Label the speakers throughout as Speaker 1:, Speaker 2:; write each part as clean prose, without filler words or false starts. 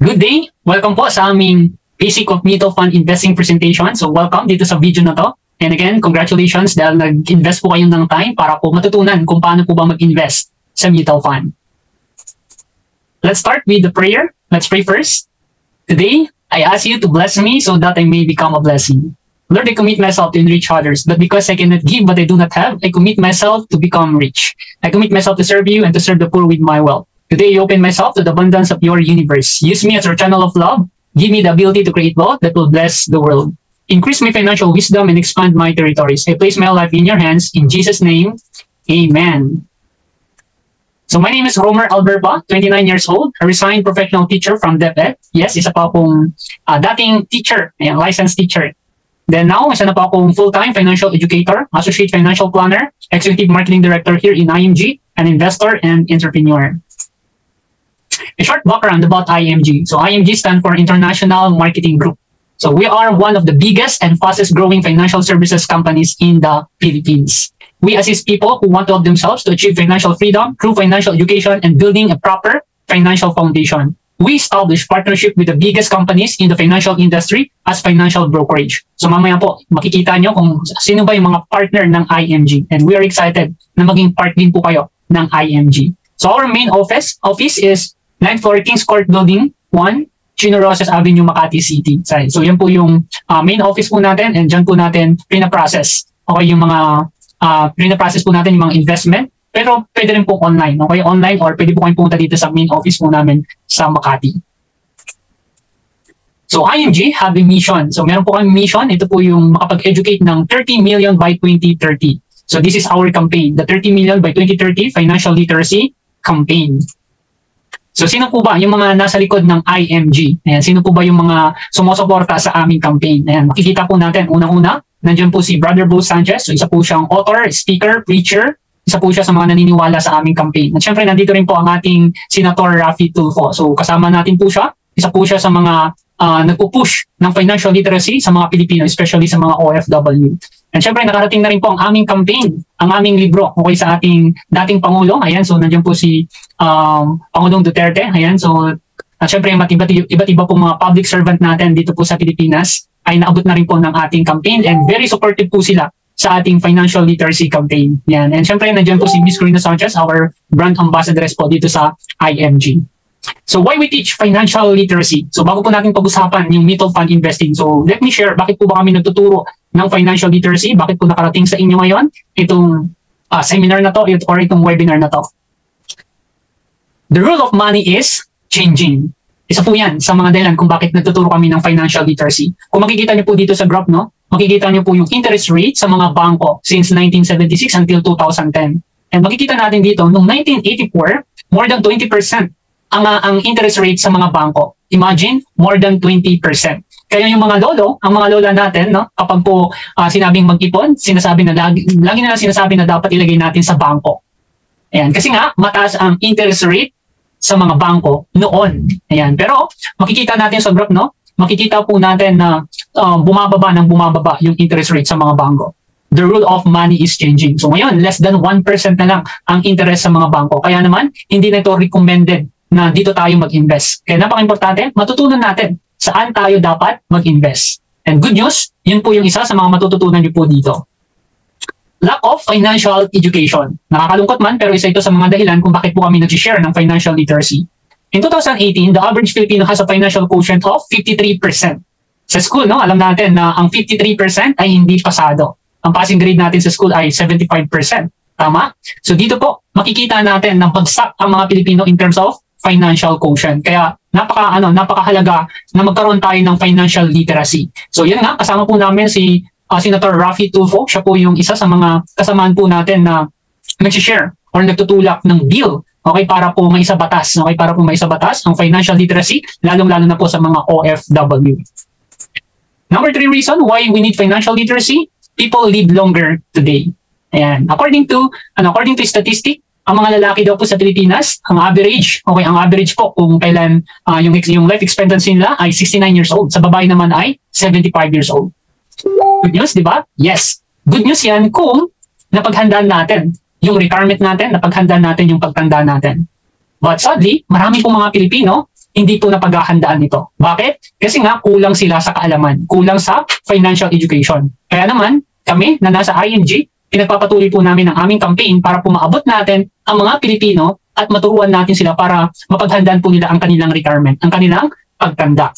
Speaker 1: Good day! Welcome po sa aming Basic of Mutual Fund Investing presentation. So welcome dito sa video na to. And again, congratulations dahil nag-invest po kayo ng time para po matutunan kung paano po ba mag-invest sa mutual fund. Let's start with the prayer. Let's pray first. Today, I ask you to bless me so that I may become a blessing. Lord, I commit myself to enrich others, but because I cannot give what I do not have, I commit myself to become rich. I commit myself to serve you and to serve the poor with my wealth. Today, I open myself to the abundance of your universe. Use me as your channel of love. Give me the ability to create wealth that will bless the world. Increase my financial wisdom and expand my territories. I place my life in your hands. In Jesus' name, Amen. So my name is Romer Alberba, 29 years old, a resigned professional teacher from DepEd. Yes, isa pa akong dating teacher, licensed teacher. Then now, isa na po akong full-time financial educator, associate financial planner, executive marketing director here in IMG, an investor and entrepreneur. A short background about IMG. So IMG stands for International Marketing Group. So we are one of the biggest and fastest growing financial services companies in the Philippines. We assist people who want to help themselves to achieve financial freedom through financial education and building a proper financial foundation. We establish partnership with the biggest companies in the financial industry as financial brokerage. So mamaya po, makikita nyo kung sino ba yung mga partner ng IMG. And we are excited na maging part din po kayo ng IMG. So our main office is 9th floor Kings Court Building 1, Chino Roses Avenue, Makati City. So yan po yung main office po natin, and dyan po natin pina-process. Okay, yung mga pina-process po natin yung mga investment, pero pwede rin po online. Okay, online, or pwede po kayong pumunta dito sa main office po namin sa Makati. So IMG have a mission. So meron po kami mission. Ito po yung makapag-educate ng 30 million by 2030. So this is our campaign, the 30 million by 2030 Financial Literacy Campaign. So sino po ba yung mga nasa likod ng IMG? Ayan, sino po ba yung mga sumusuporta sa aming campaign? Ayan, makikita po natin, unang-una, nandiyan po si Brother Bo Sanchez. So isa po siyang author, speaker, preacher. Isa po siya sa mga naniniwala sa aming campaign. At syempre, nandito rin po ang ating Senator Raffy Tulfo. So kasama natin po siya. Isa po siya sa mga nagpo-push ng financial literacy sa mga Pilipino, especially sa mga OFW. And syempre, nakarating na rin po ang aming campaign, ang aming libro, okay, sa ating dating Pangulo. Ayan, so nandiyan po si Pangulong Duterte. Ayan, so syempre, iba't iba po mga public servant natin dito po sa Pilipinas ay naabot na rin po ng ating campaign, and very supportive po sila sa ating financial literacy campaign. Yan. And syempre, nandiyan po si Ms. Corina Sanchez, our brand ambassadress po dito sa IMG. So why we teach financial literacy? So bago po natin pag-usapan yung mutual fund investing, so let me share bakit po ba kami nagtuturo ng financial literacy, bakit po nakarating sa inyo ngayon itong seminar na to or itong webinar na to. The rule of money is changing. Isa po yan sa mga dahilan kung bakit nagtuturo kami ng financial literacy. Kung makikita niyo po dito sa graph, no, makikita niyo po yung interest rate sa mga bangko since 1976 until 2010. And makikita natin dito, noong 1984, more than 20% ang interest rate sa mga bangko. Imagine, more than 20%. Kaya yung mga lolo, ang mga lola natin, no, kapag po sinabing mag-ipon, lagi nila sinasabi na dapat ilagay natin sa bangko. Ayan, kasi nga, mataas ang interest rate sa mga bangko noon. Ayan, pero makikita natin sa graph, no, makikita po natin na bumababa yung interest rate sa mga bangko. The rule of money is changing. So ngayon, less than 1% na lang ang interest sa mga bangko. Kaya naman, hindi na ito recommended na dito tayo mag-invest. Kaya napaka-importante, matutunan natin saan tayo dapat mag-invest. And good news, yun po yung isa sa mga matututunan niyo po dito. Lack of financial education. Nakakalungkot man, pero isa ito sa mga dahilan kung bakit po kami nag-share ng financial literacy. In 2018, the average Filipino has a financial quotient of 53%. Sa school, no, alam natin na ang 53% ay hindi pasado. Ang passing grade natin sa school ay 75%. Tama? So dito po, makikita natin na bagsak ang mga Pilipino in terms of financial quotient. Kaya napakahalaga na magkaroon tayo ng financial literacy. So yan nga, kasama po namin si Senator Raffy Tulfo. Siya po yung isa sa mga kasamaan po natin na nag-share or nagtutulak ng bill, okay, para po may isa batas, okay, para po may isa batas ang financial literacy, lalong-lalo na po sa mga OFW. Number 3 reason why we need financial literacy, people live longer today. Ayan, according to statistic, ang mga lalaki daw po sa Pilipinas, ang average po kung kailan yung life expectancy nila ay 69 years old. Sa babae naman ay 75 years old. Good news, di ba? Yes. Good news yan kung napaghandaan natin yung retirement natin, napaghandaan natin yung pagtanda natin. But sadly, marami pong mga Pilipino hindi po napaghahandaan nito. Bakit? Kasi nga kulang sila sa kaalaman, kulang sa financial education. Kaya naman, kami na nasa IMG, pinagpapatuloy po namin ang aming campaign para po maabot natin ang mga Pilipino at maturuan natin sila para mapaghandaan po nila ang kanilang retirement, ang kanilang pagtanda.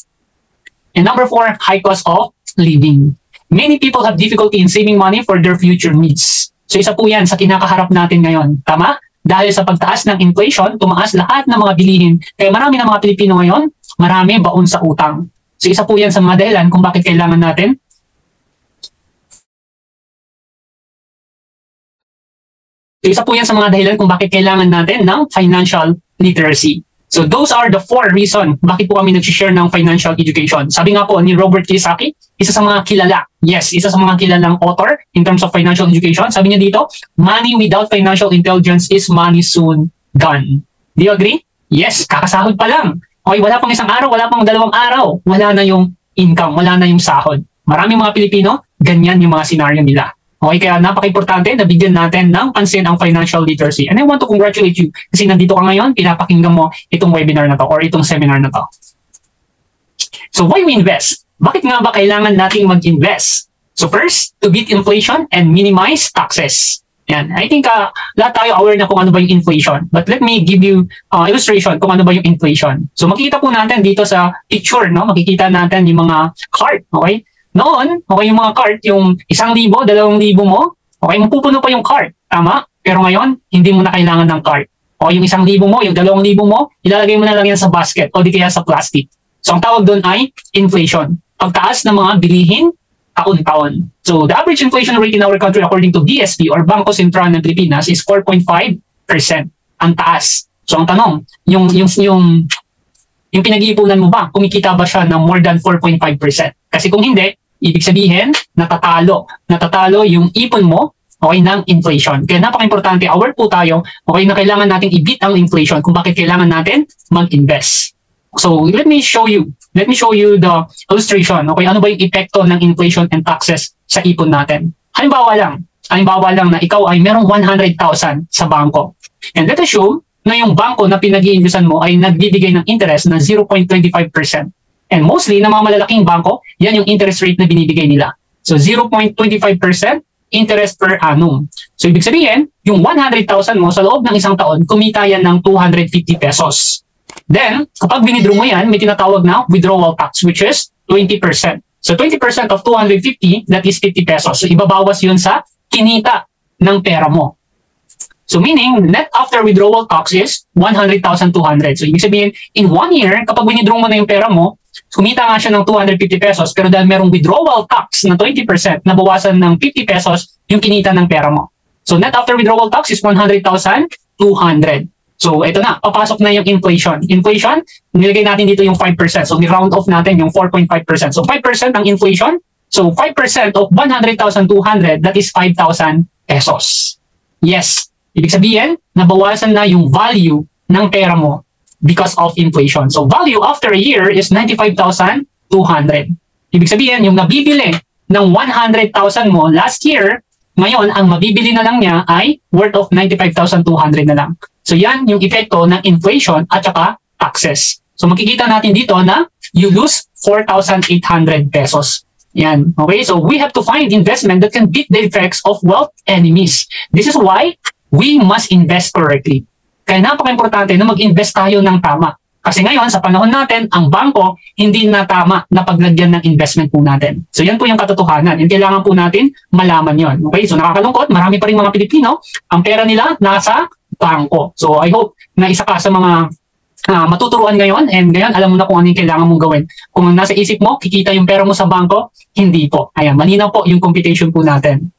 Speaker 1: And number 4, high cost of living. Many people have difficulty in saving money for their future needs. So isa po yan sa kinakaharap natin ngayon. Tama? Dahil sa pagtaas ng inflation, tumaas lahat ng mga bilihin. Kaya marami ng mga Pilipino ngayon, marami baon sa utang. So isa po yan sa mga dahilan kung bakit kailangan natin ng financial literacy. So those are the 4 reasons bakit po kami nag-share ng financial education. Sabi nga po ni Robert Kiyosaki, isa sa mga kilala, yes, isa sa mga kilalang author in terms of financial education. Sabi niya dito, money without financial intelligence is money soon gone. Do you agree? Yes, kakasahod pa lang. Okay, wala pang isang araw, wala pang 2 araw, wala na yung income, wala na yung sahod. Maraming mga Pilipino, ganyan yung mga scenario nila. Okay, kaya napaka-importante na bigyan natin ng pansin ang financial literacy. And I want to congratulate you kasi nandito ka ngayon, pinapakinggan mo itong webinar na to or itong seminar na to. So why we invest? Bakit nga ba kailangan nating mag-invest? So first, to beat inflation and minimize taxes. Yan. I think lahat tayo aware na kung ano ba yung inflation. But let me give you illustration kung ano ba yung inflation. So makikita po natin dito sa picture, no? Makikita natin yung mga card, okay? Noon, okay, yung mga cart, yung 1,000, 2,000 mo, okay, mapupuno pa yung cart, tama? Pero ngayon, hindi mo na kailangan ng cart. O yung 1,000 mo, yung 2,000 mo, ilalagay mo na lang yan sa basket o di kaya sa plastic. So ang tawag doon ay inflation. Pagtaas ng mga bilihin, taon-taon. So the average inflation rate in our country according to BSP or Bangko Sentral ng Pilipinas is 4.5%. Ang taas. So ang tanong, yung pinag-iipunan mo ba, kumikita ba siya ng more than 4.5%? Kasi kung hindi, ibig sabihin, natatalo yung ipon mo, okay, ng inflation. Kaya napaka-importante, aware po tayo, okay, na kailangan natin i-beat ang inflation kung bakit kailangan natin mag-invest. So, let me show you the illustration, okay, ano ba yung epekto ng inflation and taxes sa ipon natin. Halimbawa lang na ikaw ay merong 100,000 sa bangko. And let us show na yung bangko na pinag-iinvestohan mo ay nagbibigay ng interest na 0.25%. And mostly, ng mga malalaking bangko, yan yung interest rate na binibigay nila. So, 0.25% interest per annum. So, ibig sabihin, yung 100,000 mo sa loob ng isang taon, kumita yan ng 250 pesos. Then, kapag binidro mo yan, may tinatawag na withdrawal tax, which is 20%. So, 20% of 250, that is 50 pesos. So, ibabawas yun sa kinita ng pera mo. So meaning, net after withdrawal tax is 100,200. So ibig sabihin, in 1 year, kapag winidraw mo na yung pera mo, kumita nga siya ng 250 pesos, pero dahil merong withdrawal tax na 20%, nabawasan ng 50 pesos yung kinita ng pera mo. So net after withdrawal tax is 100,200. So ito na, papasok na yung inflation. Inflation, nilagay natin dito yung 5%. So ni-round off natin yung 4.5%. So 5% ang inflation. So 5% of 100,200, that is 5,000 pesos. Yes. Ibig sabihin, nabawasan na yung value ng pera mo because of inflation. So value after a year is 95,200. Ibig sabihin, yung nabibili ng 100,000 mo last year, ngayon, ang mabibili na lang niya ay worth of 95,200 na lang. So yan yung epekto ng inflation at saka taxes. So makikita natin dito na you lose 4,800 pesos. Yan. Okay, so we have to find investment that can beat the effects of wealth enemies. This is why we must invest correctly. Kaya napaka-importante na mag-invest tayo ng tama. Kasi ngayon, sa panahon natin, ang bangko hindi na tama na paglagyan ng investment po natin. So yan po yung katotohanan. Yung kailangan po natin malaman yon. Okay, so nakakalungkot, marami pa rin mga Pilipino, ang pera nila nasa bangko. So I hope na isa ka sa mga matuturuan ngayon, and ngayon alam mo na kung ano yung kailangan mong gawin. Kung nasa isip mo, kikita yung pera mo sa bangko, hindi po. Ayan, malinaw po yung computation po natin.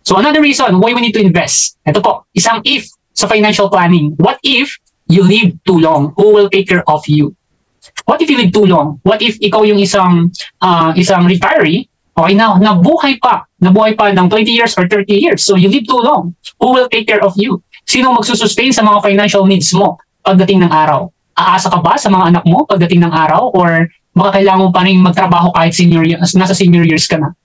Speaker 1: So another reason why we need to invest. Ito po, isang if sa financial planning. What if you live too long? Who will take care of you? What if you live too long? What if ikaw yung isang retiree, okay, nabuhay pa ng 20 years or 30 years. So you live too long. Who will take care of you? Sino magsusustain sa mga financial needs mo pagdating ng araw? Aasa ka ba sa mga anak mo pagdating ng araw? Or baka kailangan mo pa rin magtrabaho kahit nasa senior years ka na?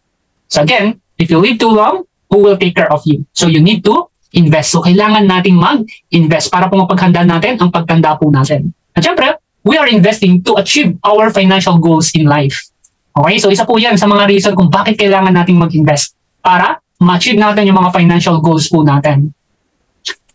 Speaker 1: So again, if you live too long, who will take care of you? So you need to invest. So kailangan nating mag-invest para po mapaghandaan natin ang pagtanda po natin. At syempre, we are investing to achieve our financial goals in life. Okay, so isa po yan sa mga reason kung bakit kailangan nating mag-invest para ma-achieve natin yung mga financial goals po natin.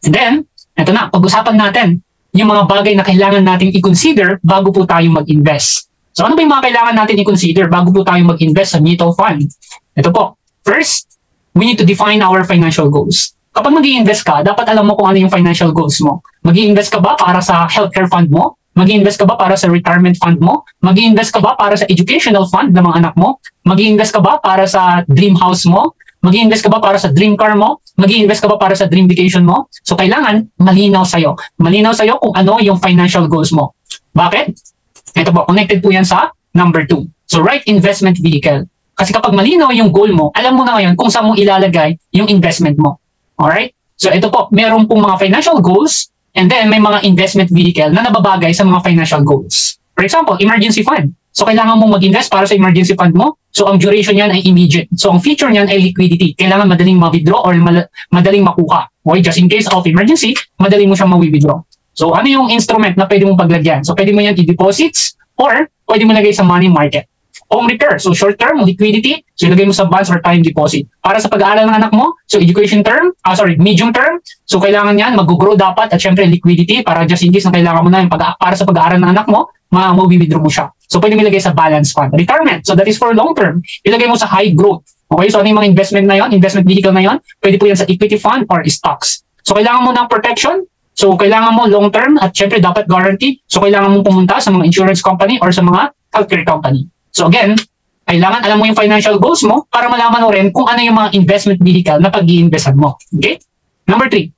Speaker 1: And then, ito na, pag-usapan natin yung mga bagay na kailangan nating i-consider bago po tayo mag-invest. So ano ba yung mga kailangan natin i-consider bago po tayo mag-invest sa mutual fund? Ito po, first, we need to define our financial goals. Kapag mag-i-invest ka, dapat alam mo kung ano yung financial goals mo. Mag-i-invest ka ba para sa healthcare fund mo? Mag-i-invest ka ba para sa retirement fund mo? Mag-i-invest ka ba para sa educational fund ng mga anak mo? Mag-i-invest ka ba para sa dream house mo? Mag-i-invest ka ba para sa dream car mo? Mag-i-invest ka ba para sa dream vacation mo? So kailangan malinaw sa'yo. Malinaw sa'yo kung ano yung financial goals mo. Bakit? Ito po, connected po yan sa number 2. So right investment vehicle. Kasi kapag malinaw yung goal mo, alam mo na ngayon kung saan mo ilalagay yung investment mo. Alright? So ito po, meron pong mga financial goals and then may mga investment vehicle na nababagay sa mga financial goals. For example, emergency fund. So kailangan mong mag-invest para sa emergency fund mo. So ang duration niyan ay immediate. So ang feature niyan ay liquidity. Kailangan madaling ma-withdraw or madaling makuha. Okay, just in case of emergency, madali mo siyang ma-withdraw. So ano yung instrument na pwede mong paglagyan? So pwede mo yan i-deposits or pwede mo lagay sa money market. Home repair, so short term, liquidity, so ilagay mo sa bonds or time deposit. Para sa pag-aaral ng anak mo, so education term, medium term, so kailangan yan, mag-grow dapat at syempre liquidity para just in case na kailangan mo na yung para sa pag-aaral ng anak mo, ma-withdraw mo siya. So pwede mo ilagay sa balance fund. Retirement, so that is for long term, ilagay mo sa high growth. Okay, so ano yung mga investment na yon, investment vehicle na yon, pwede po yan sa equity fund or stocks. So kailangan mo ng protection, so kailangan mo long term at syempre dapat guaranteed. So kailangan mo pumunta sa mga insurance company or sa mga healthcare company. So again, kailangan alam mo yung financial goals mo para malaman mo rin kung ano yung mga investment vehicle na pag-i-investan mo. Okay? Number 3,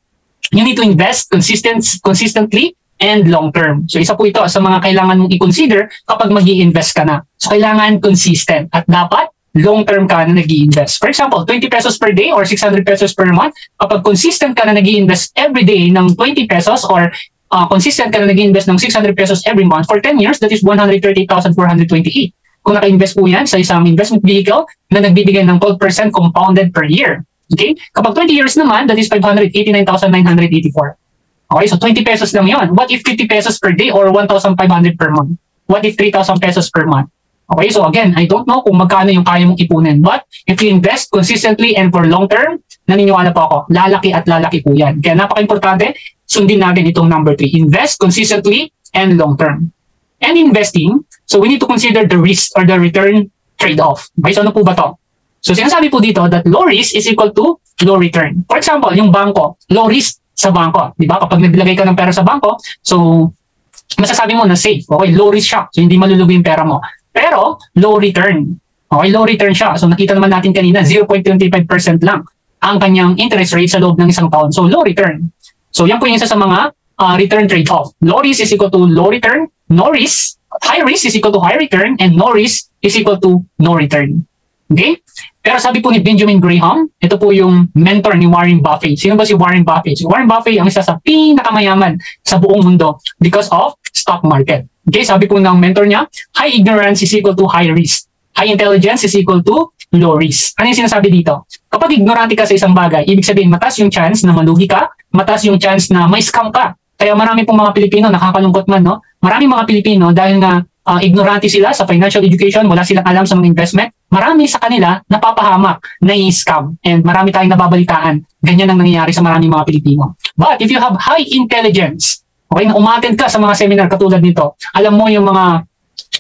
Speaker 1: you need to invest consistently and long term. So isa po ito sa mga kailangan mong i-consider kapag mag-i-invest ka na. So kailangan consistent at dapat long term ka na nag-i-invest. For example, 20 pesos per day or 600 pesos per month, kapag consistent ka na nag-i-invest every day ng 20 pesos or consistent ka na nag-i-invest ng 600 pesos every month for 10 years, that is 130,428. Kung naka-invest po yan sa isang investment vehicle na nagbibigay ng 12% compounded per year. Okay? Kapag 20 years naman, that is 589,984. Okay, so 20 pesos lang yon. What if 50 pesos per day or 1,500 per month? What if 3,000 pesos per month? Okay, so again, I don't know kung magkano yung kaya mong ipunin. But if you invest consistently and for long term, naniniwala po ako, lalaki at lalaki po yan. Kaya napaka-importante, sundin natin itong number 3. Invest consistently and long term. And investing, so we need to consider the risk or the return trade-off. Okay, so ano po ba to? So sinasabi po dito that low risk is equal to low return. For example, yung bangko, low risk sa bangko. Di ba? Kapag naglagay ka ng pera sa bangko, so masasabi mo na safe. Okay, low risk siya. So hindi malulugi yung pera mo. Pero low return. Okay, low return siya. So nakita naman natin kanina, 0.25% lang ang kanyang interest rate sa loob ng isang taon. So low return. So yan po yung isa sa mga return trade-off. Low risk is equal to low return. No risk, high risk is equal to high return, and no risk is equal to no return. Okay? Pero sabi po ni Benjamin Graham, ito po yung mentor ni Warren Buffett. Sino ba si Warren Buffett? Si Warren Buffett ang isa sa pinakamayaman sa buong mundo because of stock market. Okay? Sabi po ng mentor niya, high ignorance is equal to high risk. High intelligence is equal to low risk. Ano yung sinasabi dito? Kapag ignorante ka sa isang bagay, ibig sabihin mataas yung chance na malugi ka, mataas yung chance na may scam ka. Kaya marami pong mga Pilipino, nakakalungkot man, no? Marami mga Pilipino dahil nga ignorante sila sa financial education, wala silang alam sa mga investment, marami sa kanila napapahamak, na-scam, and marami tayong nababalitaan. Ganyan ang nangyayari sa maraming mga Pilipino. But if you have high intelligence, okay, na umattend ka sa mga seminar katulad nito, alam mo yung mga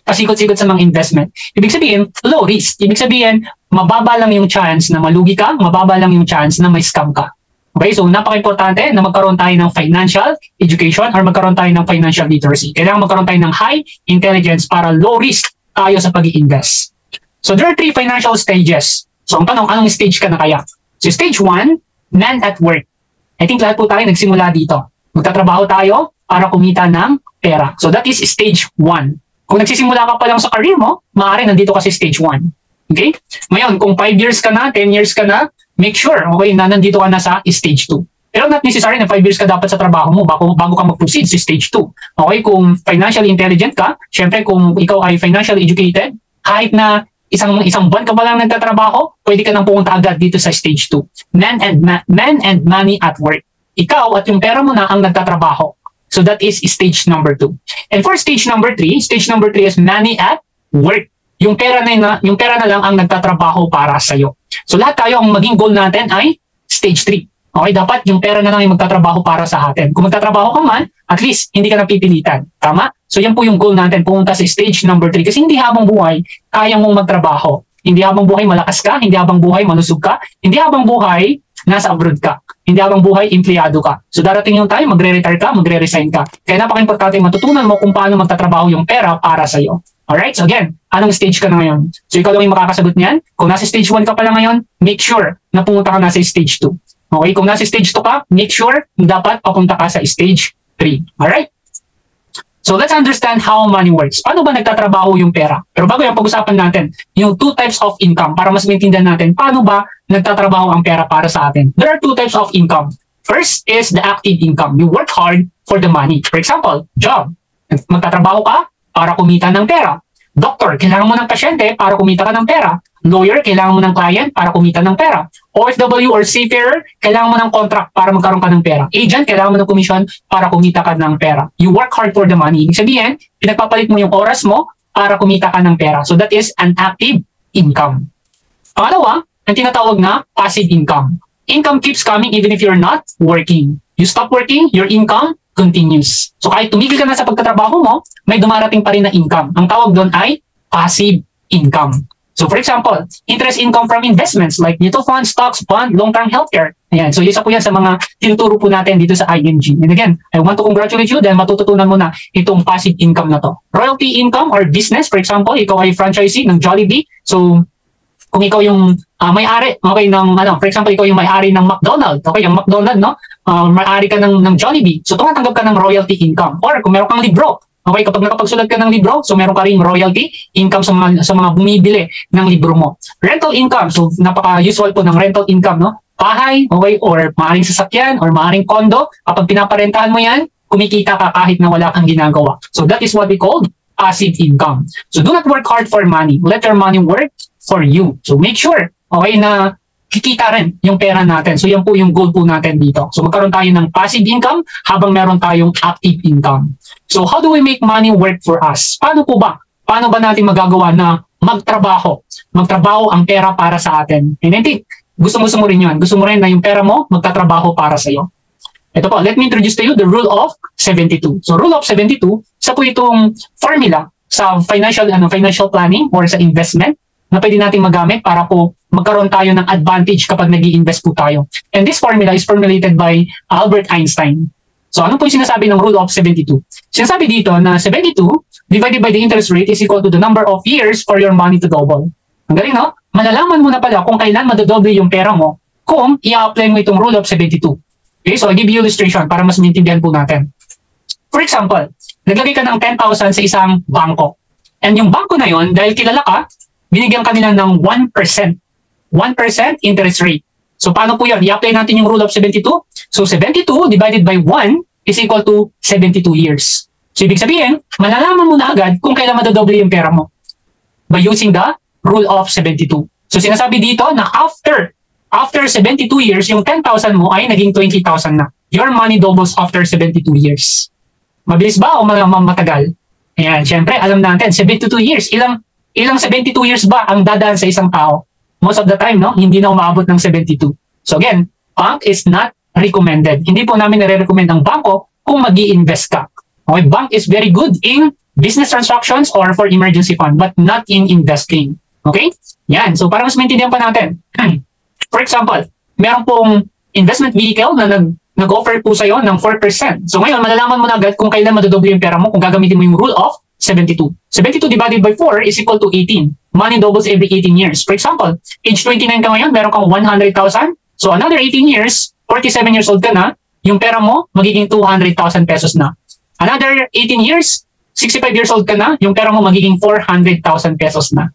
Speaker 1: pasikot-sikot sa mga investment, ibig sabihin, low risk. Ibig sabihin, mababa lang yung chance na malugi ka, mababa lang yung chance na may scam ka. Okay, so napaka-importante na magkaroon tayo ng financial education or magkaroon tayo ng financial literacy. Kailangan magkaroon tayo ng high intelligence para low risk tayo sa pag-i-invest. So there are 3 financial stages. So ang tanong, anong stage ka na kaya? So stage 1, man at work. I think lahat po tayo nagsimula dito. Magtatrabaho tayo para kumita ng pera. So that is stage 1. Kung nagsisimula ka pa lang sa career mo, maaari nandito ka sa stage 1. Okay? Ngayon, kung 5 years ka na, 10 years ka na, make sure, okay, na nandito ka na sa stage 2. Pero not necessary na 5 years ka dapat sa trabaho mo bago ka mag-proceed sa stage 2. Okay, kung financially intelligent ka, syempre kung ikaw ay financially educated, kahit na isang buwan ka pa lang nagtatrabaho, pwede ka nang pumunta agad dito sa stage 2. Man and money at work. Ikaw at yung pera mo na ang nagtatrabaho. So that is stage number 2. And for stage number 3 is money at work. Yung pera na lang ang nagtatrabaho para sa iyo. So lahat tayo, ang maging goal natin ay stage 3. Okay, dapat yung pera na lang yung magtatrabaho para sa atin. Kung magtatrabaho ka man, at least hindi ka napipilitan. Tama? So yan po yung goal natin, pumunta sa stage number 3. Kasi hindi habang buhay, kaya mong magtrabaho. Hindi habang buhay malakas ka, hindi habang buhay malusog ka, hindi habang buhay nasa abroad ka, hindi habang buhay empleyado ka. So darating yung time, magre-retire ka, magre-resign ka. Kaya napaka-importante matutunan mo kung paano magtatrabaho yung pera para sa iyo. Alright? So again, anong stage ka na ngayon? So ikaw lang yung makakasagot niyan. Kung nasa stage 1 ka pa lang ngayon, make sure na pumunta ka na sa stage 2. Okay, kung nasa stage 2 ka, make sure dapat papunta ka sa stage 3. Alright? So let's understand how money works. Paano ba nagtatrabaho yung pera? Pero bago yung pag-usapan natin, yung 2 types of income para mas maintindihan natin paano ba nagtatrabaho ang pera para sa atin. There are 2 types of income. First is the active income. You work hard for the money. For example, job. Magtatrabaho ka para kumita ng pera. Doctor, kailangan mo ng pasyente para kumita ka ng pera. Lawyer, kailangan mo ng client para kumita ng pera. OFW or seafarer, kailangan mo ng contract para magkaroon ka ng pera. Agent, kailangan mo ng commission para kumita ka ng pera. You work hard for the money. Ibig sabihin, pinagpapalit mo yung oras mo para kumita ka ng pera. So that is an active income. Pangalawa, ang tinatawag na passive income. Income keeps coming even if you're not working. You stop working, your income continues. So kahit tumigil ka na sa pagtatrabaho mo, may dumarating pa rin na income. Ang tawag doon ay passive income. So for example, interest income from investments like mutual funds, stocks, bond, long-term healthcare. Ayan. So isa po yan sa mga tinuturo po natin dito sa IMG. And again, I want to congratulate you dahil matututunan mo na itong passive income na to. Royalty income or business, for example, ikaw ay franchisee ng Jollibee. So kung ikaw yung may-ari, okay, for example, ikaw yung may-ari ng McDonald's, okay, yung McDonald's, no? May-ari ka ng Jollibee. So tumatanggap ka ng royalty income. Or kung meron kang libro, okay, kapag nakapagsulat ka ng libro, so meron ka ring royalty income sa mga bumibili ng libro mo. Rental income, so napaka-usual po ng rental income, no? Bahay, okay, or maaring sasakyan, or maaring kondo, kapag pinaparentahan mo yan, kumikita ka kahit na wala kang ginagawa. So that is what we call passive income. So do not work hard for money. Let your money work for you. So make sure, okay, na kikita rin yung pera natin. So yan po yung goal po natin dito. So magkaroon tayo ng passive income habang meron tayong active income. So how do we make money work for us? Paano po ba? Paano ba natin magagawa na magtrabaho? Magtrabaho ang pera para sa atin. And I think, gusto mo rin yun. Gusto mo rin na yung pera mo magtatrabaho para sa iyo. Ito po, let me introduce to you the rule of 72. So rule of 72, isa po itong formula sa financial planning or sa investment na pwede nating magamit para po magkaroon tayo ng advantage kapag nag-i-invest po tayo. And this formula is formulated by Albert Einstein. So ano po yung sinasabi ng rule of 72? Sinasabi dito na 72 divided by the interest rate is equal to the number of years for your money to double. Ang galing, no? Malalaman mo na pala kung kailan madodoble yung pera mo kung i-apply mo itong rule of 72. Okay, so I'll give you illustration para mas maintindihan po natin. For example, naglagay ka ng 10,000 sa isang bangko. And yung bangko na yon, dahil kilala ka, binigyan ka nila ng 1%. 1% interest rate. So paano po yun? I-apply natin yung rule of 72. So 72 divided by 1 is equal to 72 years. So ibig sabihin, malalaman mo na agad kung kailan madodoble yung pera mo by using the rule of 72. So sinasabi dito na after 72 years, yung 10,000 mo ay naging 20,000 na. Your money doubles after 72 years. Mabilis ba o matagal? Ayan, syempre, alam natin, 72 years. Ilang 72 years ba ang dadaan sa isang tao? Most of the time, no? Hindi na umaabot ng 72. So again, bank is not recommended. Hindi po namin nare-recommend ang bangko kung mag-i-invest ka. Okay, bank is very good in business transactions or for emergency fund, but not in investing. Okay? Yan. So para mas maintindihan pa natin. For example, meron pong investment vehicle na nag-offer po sa'yo ng 4%. So ngayon, malalaman mo na agad kung kailan madodoble yung pera mo kung gagamitin mo yung rule of 72. 72 divided by 4 is equal to 18. Money doubles every 18 years. For example, age 29 ka ngayon, meron kang 100,000. So another 18 years, 47 years old ka na, yung pera mo magiging 200,000 pesos na. Another 18 years, 65 years old ka na, yung pera mo magiging 400,000 pesos na.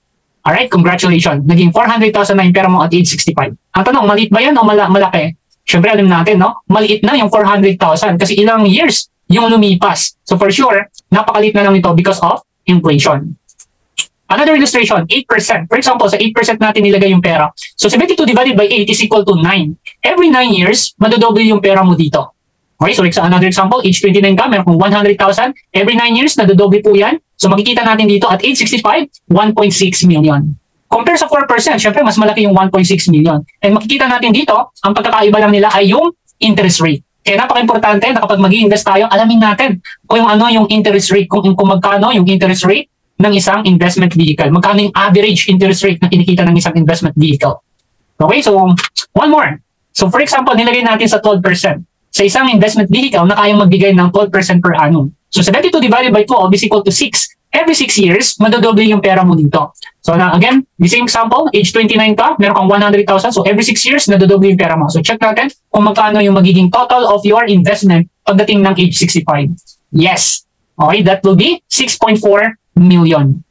Speaker 1: Alright, congratulations. Naging 400,000 na yung pera mo at age 65. Ang tanong, maliit ba yan o malaki? Siyempre alam natin, no? Maliit na yung 400,000 kasi ilang years yung lumipas. So for sure, napakaliit na lang ito because of inflation. Another illustration, 8%. For example, sa 8% natin nilagay yung pera. So 72 divided by 8 is equal to 9. Every 9 years, madodoble yung pera mo dito. Okay, so another example, age 29 ka, meron kong 100,000. Every 9 years, nadodoble po yan. So makikita natin dito at age 65, 1.6 million. Compare sa 4%, syempre mas malaki yung 1.6 million. And makikita natin dito, ang pagkakaiba lang nila ay yung interest rate. Kaya napaka-importante na kapag mag-i-invest tayo, alamin natin kung ano yung interest rate, kung magkano yung interest rate ng isang investment vehicle. Magkano yung average interest rate na kinikita ng isang investment vehicle. Okay, so one more. So for example, nilagay natin sa 12%. Sa isang investment vehicle na kayang magbigay ng 12% per annum. So 72 divided by 12 is equal to 6. Every 6 years, madodoble yung pera mo dito. So na again, the same example, age 29 ka, meron kang 100,000. So every 6 years, nadodoble yung pera mo. So check natin kung magkano yung magiging total of your investment pagdating ng age 65. Yes. Okay, that will be 6.4 million.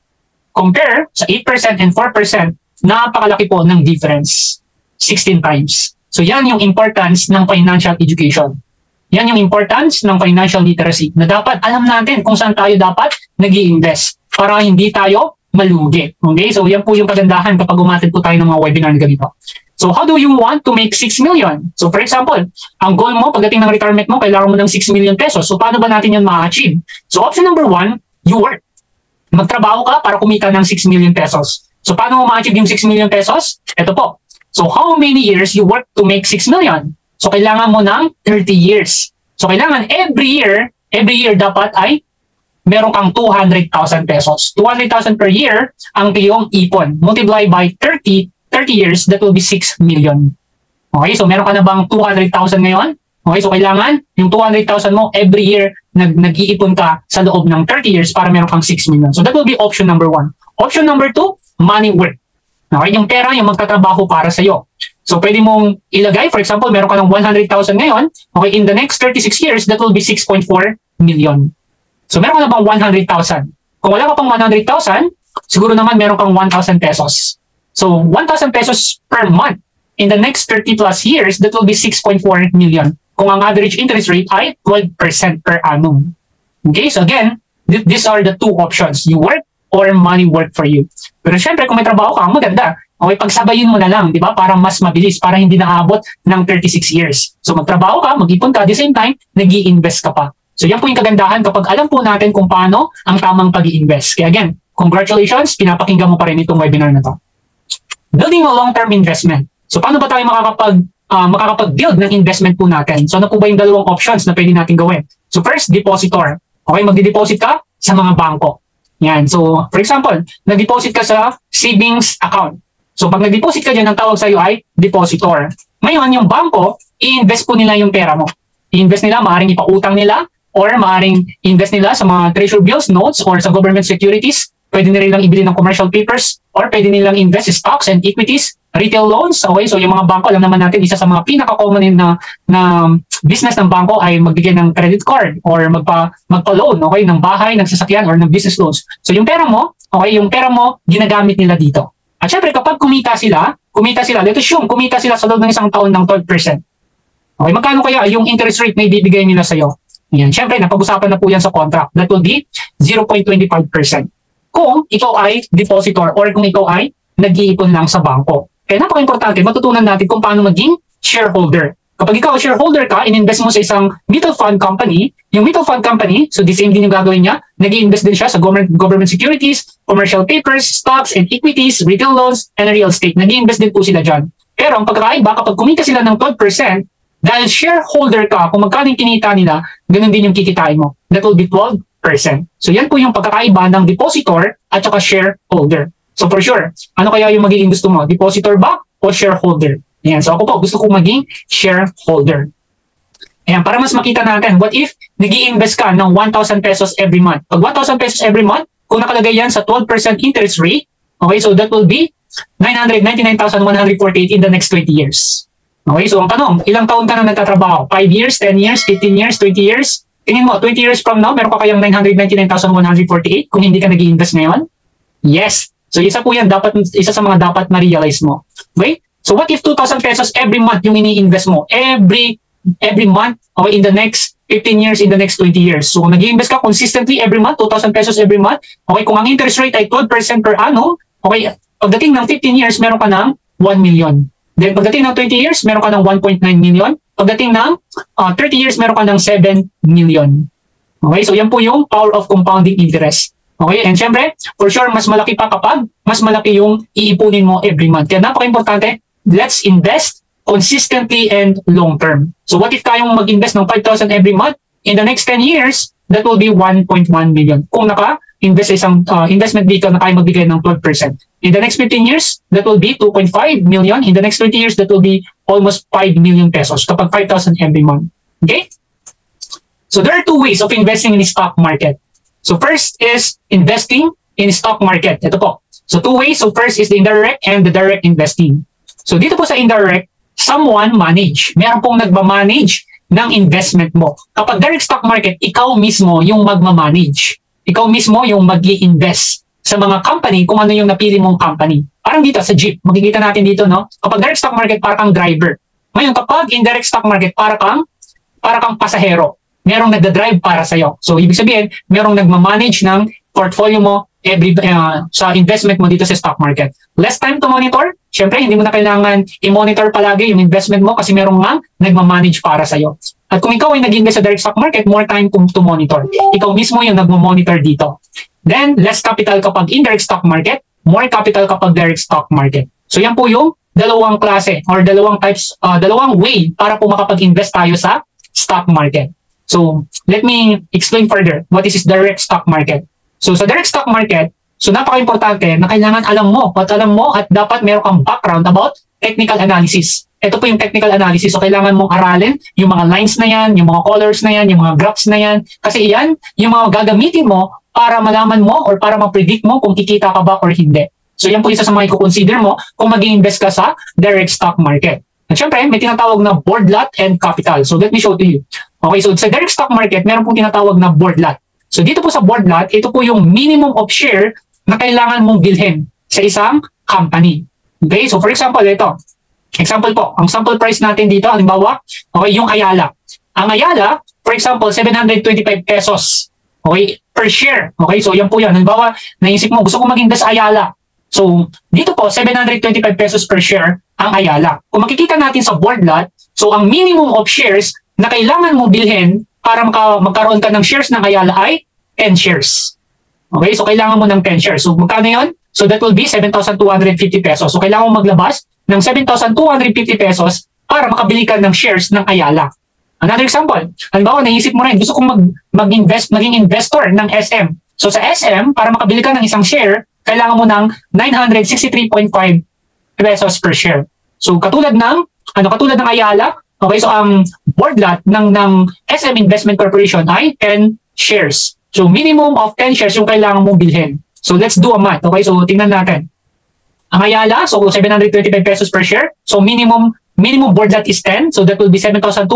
Speaker 1: Compare sa 8% and 4%, napakalaki po ng difference. 16 times. So yan yung importance ng financial education. Yan yung importance ng financial literacy na dapat alam natin kung saan tayo dapat nag-i-invest para hindi tayo malugi. Okay? So yan po yung kagandahan kapag umattend po tayo ng mga webinar na ganito. So how do you want to make 6 million? So for example, ang goal mo pagdating ng retirement mo, kailangan mo ng 6 million pesos. So paano ba natin yun ma-achieve? So option number 1, you work. Magtrabaho ka para kumita ng 6 million pesos. So paano mo ma-achieve yung 6 million pesos? Ito po. So how many years you work to make 6 million? So kailangan mo ng 30 years. So kailangan every year dapat ay meron kang 200,000 pesos. 200,000 per year ang iyong ipon. Multiply by 30 years, that will be 6 million. Okay, so meron ka na bang 200,000 ngayon? Okay, so kailangan yung 200,000 mo every year nag-iipon ka sa loob ng 30 years para meron kang 6 million. So that will be option number 1. Option number 2, money work. Okay, yung pera yung magtatrabaho para sa'yo. So pwede mong ilagay, for example, meron ka ng 100,000 ngayon, okay, in the next 36 years, that will be 6.4 million. So meron ka na bang 100,000? Kung wala ka pang 100,000, siguro naman meron kang 1,000 pesos. So 1,000 pesos per month. In the next 30 plus years, that will be 6.4 million. Kung ang average interest rate ay 12% per annum. Okay, so again, these are the two options. You work or money work for you. Pero syempre, kung may trabaho ka, maganda. Okay, pagsabayin mo na lang, di ba? Para mas mabilis, para hindi nakaabot ng 36 years. So magtrabaho ka, mag-ipon ka, at the same time, nag-i-invest ka pa. So yan po yung kagandahan kapag alam po natin kung paano ang tamang pag-i-invest. Kaya again, congratulations, pinapakinggan mo pa rin itong webinar na to. Building a long-term investment. So paano ba tayo makakapag-build ng investment po natin? So ano po ba yung dalawang options na pwede natin gawin? So first, depositor. Okay, magde-deposit ka sa mga bangko. Yan. So, for example, nag-deposit ka sa savings account. So, pag nag-deposit ka dyan, ang tawag sa'yo ay depositor. Ngayon, yung bangko, i-invest po nila yung pera mo. I-invest nila, maaaring ipautang nila, or maaaring invest nila sa mga treasury bills, notes, or sa government securities. Pwede nilang ibili ng commercial papers, or pwede nilang invest in stocks and equities, retail loans. Okay, so yung mga bangko, alam naman natin, isa sa mga pinaka-common na business ng bangko ay magbigay ng credit card or magpa-loan, okay, ng bahay, ng sasakyan, or ng business loans. So yung pera mo, okay, yung pera mo, ginagamit nila dito. At syempre, kapag kumita sila, let us assume, kumita sila sa loob ng isang taon ng 12%. Okay, magkano kaya yung interest rate na ibibigay nila sa'yo? Yan, syempre, napag-usapan na po yan sa contract. That will be 0.25%. Kung ikaw ay depositor or kung ikaw ay nag-iipon lang sa bangko. Kaya napaka-importante, matutunan natin kung paano maging shareholder. Kapag ikaw shareholder ka, in-invest mo sa isang mutual fund company, yung mutual fund company, so the same din yung gagawin niya, nag-i-invest din siya sa government securities, commercial papers, stocks and equities, retail loans, and real estate. Nag-i-invest din po sila dyan. Pero ang pagkakaiba, kapag kumita sila ng 12%, dahil shareholder ka, kung magkano yung kinita nila, ganun din yung kikitain mo. That will be 12%. So yan po yung pagkakaiba ng depositor at saka shareholder. So for sure, ano kaya yung magiging gusto mo? Depositor ba o shareholder? Ayan, so ako po, gusto ko maging shareholder. Ayan, para mas makita natin, what if nag-i-invest ka ng 1,000 pesos every month? Pag 1,000 pesos every month, kung nakalagay yan sa 12% interest rate, okay, so that will be 999,148 in the next 20 years. Okay, so ang tanong, ilang taon ka na nagtatrabaho? 5 years, 10 years, 15 years, 20 years? Tingin mo, 20 years from now, meron ka kayang 999,148 kung hindi ka nag-i-invest ngayon? Yes. So isa po yan, isa sa mga dapat ma-realize mo. Okay? So what if 2,000 pesos every month yung ini-invest mo? Every month, okay, in the next 15 years, in the next 20 years. So kung nag-i-invest ka consistently every month, 2,000 pesos every month, okay, kung ang interest rate ay 12% per annum, okay, pagdating ng 15 years, meron ka ng 1 million. Then pagdating ng 20 years, meron ka ng 1.9 million. pagdating ng 30 years, meron ka ng 7 million. Okay, so yan po yung power of compounding interest. Okay, and syempre, for sure, mas malaki pa kapag mas malaki yung iipunin mo every month. Kaya napaka-importante, let's invest consistently and long term. So what if kayong mag-invest ng 5,000 every month? In the next 10 years, that will be 1.1 million. Kung naka-invest sa isang investment vehicle na kaya magbigay ng 12%. In the next 15 years, that will be 2.5 million. In the next 20 years, that will be almost 5 million pesos kapag 5,000 every month. Okay? So there are two ways of investing in the stock market. So first is investing in stock market. Ito po. So two ways. So first is the indirect and the direct investing. So dito po sa indirect, someone manage. Meron pong nagmamanage ng investment mo. Kapag direct stock market, ikaw mismo yung magmamanage. Ikaw mismo yung mag-i-invest sa mga company kung ano yung napili mong company. Parang dito sa Jeep, makikita natin dito, no? Kapag direct stock market, para kang driver. Ngayon, kapag indirect stock market, para kang pasahero. Merong nagda-drive para sa'yo. So, ibig sabihin, merong nagmamanage ng portfolio mo sa investment mo dito sa stock market. Less time to monitor. Siyempre, hindi mo na kailangan i-monitor palagi yung investment mo kasi merong nagmamanage para sa'yo. At kung ikaw ay nag-invest sa direct stock market, more time to monitor. Ikaw mismo yung nagmo-monitor dito. Then, less capital kapag indirect stock market, more capital kapag direct stock market. So, yan po yung dalawang klase or dalawang way para po makapag-invest tayo sa stock market. So, let me explain further what is direct stock market. So, sa direct stock market, so napaka-importante na kailangan alam mo at dapat meron kang background about technical analysis. Ito po yung technical analysis. So, kailangan mong aralin yung mga lines na yan, yung mga colors na yan, yung mga graphs na yan. Kasi yan, yung mga gagamitin mo para malaman mo or para ma-predict mo kung kikita ka ba or hindi. So, yan po isa sa mga i-consider mo kung mag-i-invest ka sa direct stock market. At syempre, may tinatawag na board lot and capital. So, let me show to you. Okay, so sa direct stock market, meron pong tinatawag na board lot. So, dito po sa board lot, ito po yung minimum of share na kailangan mong bilhin sa isang company. Okay, so for example, ito. Example po, ang sample price natin dito, halimbawa, okay, yung Ayala. Ang Ayala, for example, 725 pesos. Okay, per share. Okay, so yan po yan. Halimbawa, naisip mo, gusto ko mag-invest sa Ayala. So, dito po, 725 pesos per share ang Ayala. Kung makikita natin sa board lot, so ang minimum of shares na kailangan mo bilhin para magkaroon ka ng shares ng Ayala ay 10 shares. Okay, so kailangan mo ng 10 shares. So, magkano yun? So, that will be 7,250 pesos. So, kailangan mo maglabas ng 7,250 pesos para makabili ka ng shares ng Ayala. Another example, halimbawa, naisip mo rin, gusto kong maging investor ng SM. So, sa SM, para makabili ka ng isang share, kailangan mo ng 963.5 pesos per share. So, katulad ng Ayala, okay, so ang board lot ng SM Investment Corporation ay 10 shares. So, minimum of 10 shares yung kailangan mong bilhin. So, let's do a math. Okay, so tingnan natin. Ang Ayala, so 725 pesos per share. So, minimum board lot is 10. So, that will be 7,250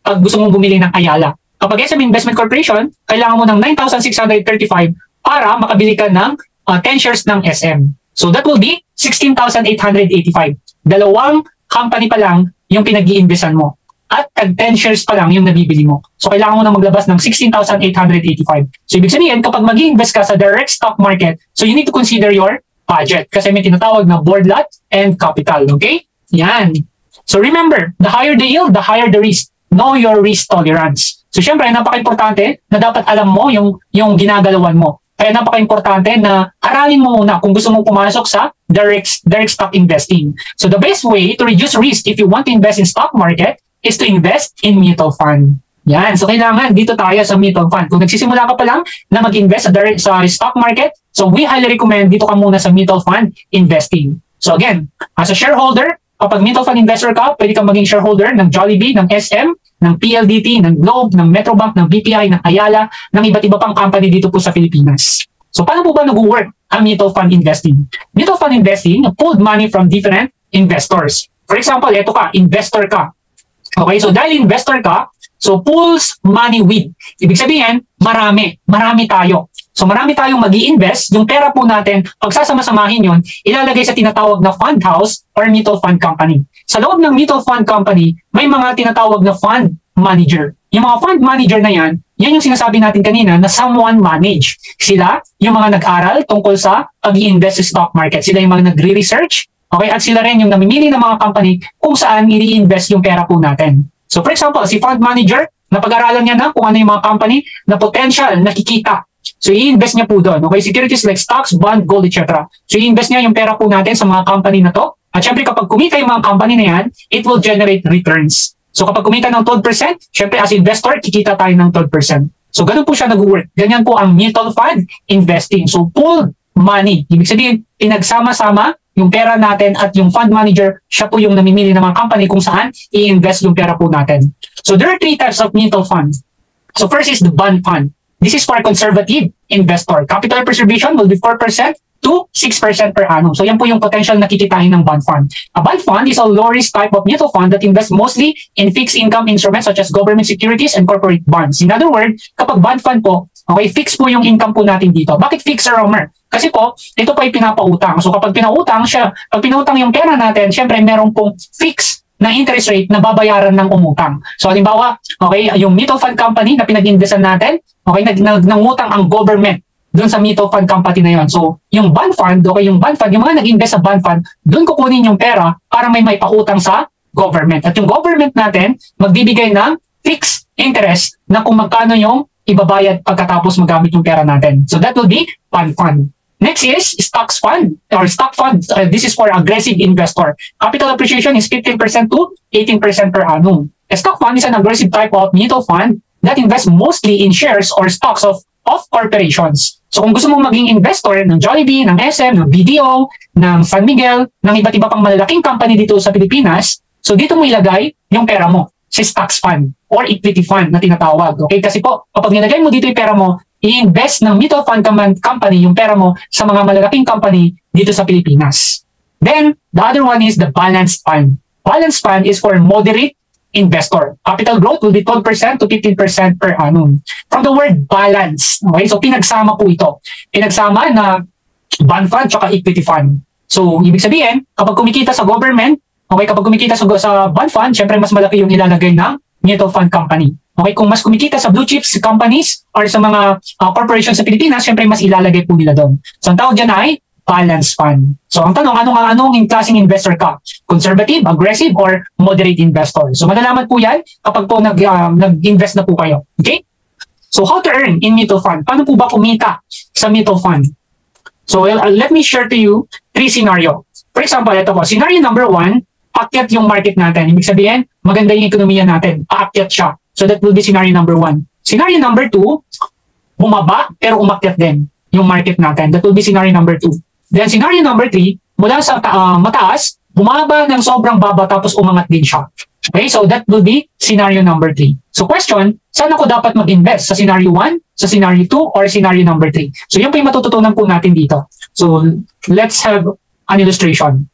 Speaker 1: pag gusto mong bumili ng Ayala. Kapag SM Investment Corporation, kailangan mo ng 9,635 para makabili ka ng 10 shares ng SM. So, that will be 16,885. Dalawang company pa lang yung pinag-i-investan mo. At 10 shares pa lang yung nabibili mo. So, kailangan mo na maglabas ng 16,885. So, ibig sabihin, kapag mag-i-invest ka sa direct stock market, so you need to consider your budget. Kasi may tinatawag na board lot and capital. Okay? Yan. So, remember, the higher the yield, the higher the risk. Know your risk tolerance. So, syempre, napaka-importante na dapat alam mo yung ginagalawan mo. Kaya napaka-importante na aralin mo muna kung gusto mong pumasok sa direct stock investing. So, the best way to reduce risk if you want to invest in stock market is to invest in mutual fund. Yan. So, kailangan dito tayo sa mutual fund. Kung nagsisimula ka pa lang na mag-invest sa stock market, so we highly recommend dito ka muna sa mutual fund investing. So, again, as a shareholder, kapag mutual fund investor ka, pwede kang maging shareholder ng Jollibee, ng SM, ng PLDT, ng Globe, ng Metrobank, ng BPI, ng Ayala, ng iba't iba pang company dito po sa Pilipinas. So, paano po ba nag-work ang mutual fund investing? Mutual fund investing, pulled money from different investors. For example, ito ka, investor ka. Okay, so dahil investor ka, so pools money with. Ibig sabihin, marami tayo. So marami tayong mag-i-invest, yung pera po natin, pagsasama-samahin yun, ilalagay sa tinatawag na fund house or mutual fund company. Sa loob ng mutual fund company, may mga tinatawag na fund manager. Yung mga fund manager na yan yung sinasabi natin kanina na someone manage. Sila, yung mga nag-aral tungkol sa pag-i-invest sa stock market. Sila yung mga nagre-research, Okay, at sila rin yung namimili ng mga company kung saan i-invest yung pera po natin. So for example, si fund manager, napag-aralan niya na kung ano yung mga company na potential nakikita. So i-invest niya po doon. Okay, securities like stocks, bond, gold, etc. So i-invest niya yung pera po natin sa mga company na to. At syempre kapag kumita yung mga company na yan, it will generate returns. So kapag kumita ng 12%, syempre as investor, kikita tayo ng 12%. So ganun po siya nag-work. Ganyan po ang mutual fund investing. So pooled money. Ibig sabihin, pinagsama-sama yung pera natin at yung fund manager, siya po yung namimili ng mga company kung saan i-invest yung pera po natin. So there are 3 types of mutual funds. So first is the bond fund. This is for conservative investor. Capital preservation will be 4% to 6% per annum. So yan po yung potential na kikitain ng bond fund. A bond fund is a low-risk type of mutual fund that invests mostly in fixed income instruments such as government securities and corporate bonds. In other words, kapag bond fund po, okay, fixed po yung income po natin dito. Bakit fixed, Sir Romer? Kasi po, ito po ay pinapautang. So kapag pinautang siya, pag pinautang yung pera natin, syempre meron pong fixed na interest rate na babayaran ng umutang. So halimbawa, okay, yung mutual fund company na pinag-investan natin, okay, nangutang ang government doon sa mutual fund company na yon. So yung bond fund, okay, yung bond fund, yung mga nag-invest sa bond fund, doon kukunin yung pera para may pautang sa government. At yung government natin, magbibigay ng fixed interest na kung magkano yung ibabayad pagkatapos magamit yung pera natin. So that will be bond fund. Next is stocks fund or stock fund. This is for aggressive investor. Capital appreciation is 15% to 18% per annum. A stock fund is an aggressive type of mutual fund that invests mostly in shares or stocks of corporations. So kung gusto mong maging investor ng Jollibee, ng SM, ng BDO, ng San Miguel, ng iba't iba pang malalaking company dito sa Pilipinas, so dito mo ilagay yung pera mo sa stocks fund or equity fund na tinatawag. Okay? Kasi po, kapag nilagay mo dito yung pera mo, i-invest ng mutual fund company yung pera mo sa mga malalaking company dito sa Pilipinas. Then, the other one is the balanced fund. Balanced fund is for moderate investor. Capital growth will be 12% to 15% per annum. From the word balance, okay? So, pinagsama po ito. Pinagsama na bond fund tsaka equity fund. So, ibig sabihin, kapag kumikita sa government, okay, kapag kumikita sa bond fund, syempre mas malaki yung ilalagay ng mutual fund company. Okay, kung mas kumikita sa blue chips companies or sa mga corporations sa Pilipinas, syempre mas ilalagay po nila doon. So ang tawag dyan ay balance fund. So ang tanong, anong klaseng investor ka? Conservative, aggressive, or moderate investor? So malalaman po yan kapag po nag-invest na po kayo. Okay? So how to earn in mutual fund? Paano po ba kumita sa mutual fund? So let me share to you 3 scenario. For example, ito po, scenario number 1, paakyat yung market natin. Ibig sabihin, maganda yung ekonomiya natin. Paakyat siya. So that will be scenario number 1. Scenario number 2, bumaba pero umakyat din yung market natin. That will be scenario number 2. Then scenario number 3, mula sa mataas, bumaba ng sobrang baba tapos umangat din siya. Okay, so that will be scenario number 3. So question, saan ako dapat mag-invest? Sa scenario 1, sa scenario 2, or scenario number 3? So yun po yung matututunan po natin dito. So let's have an illustration.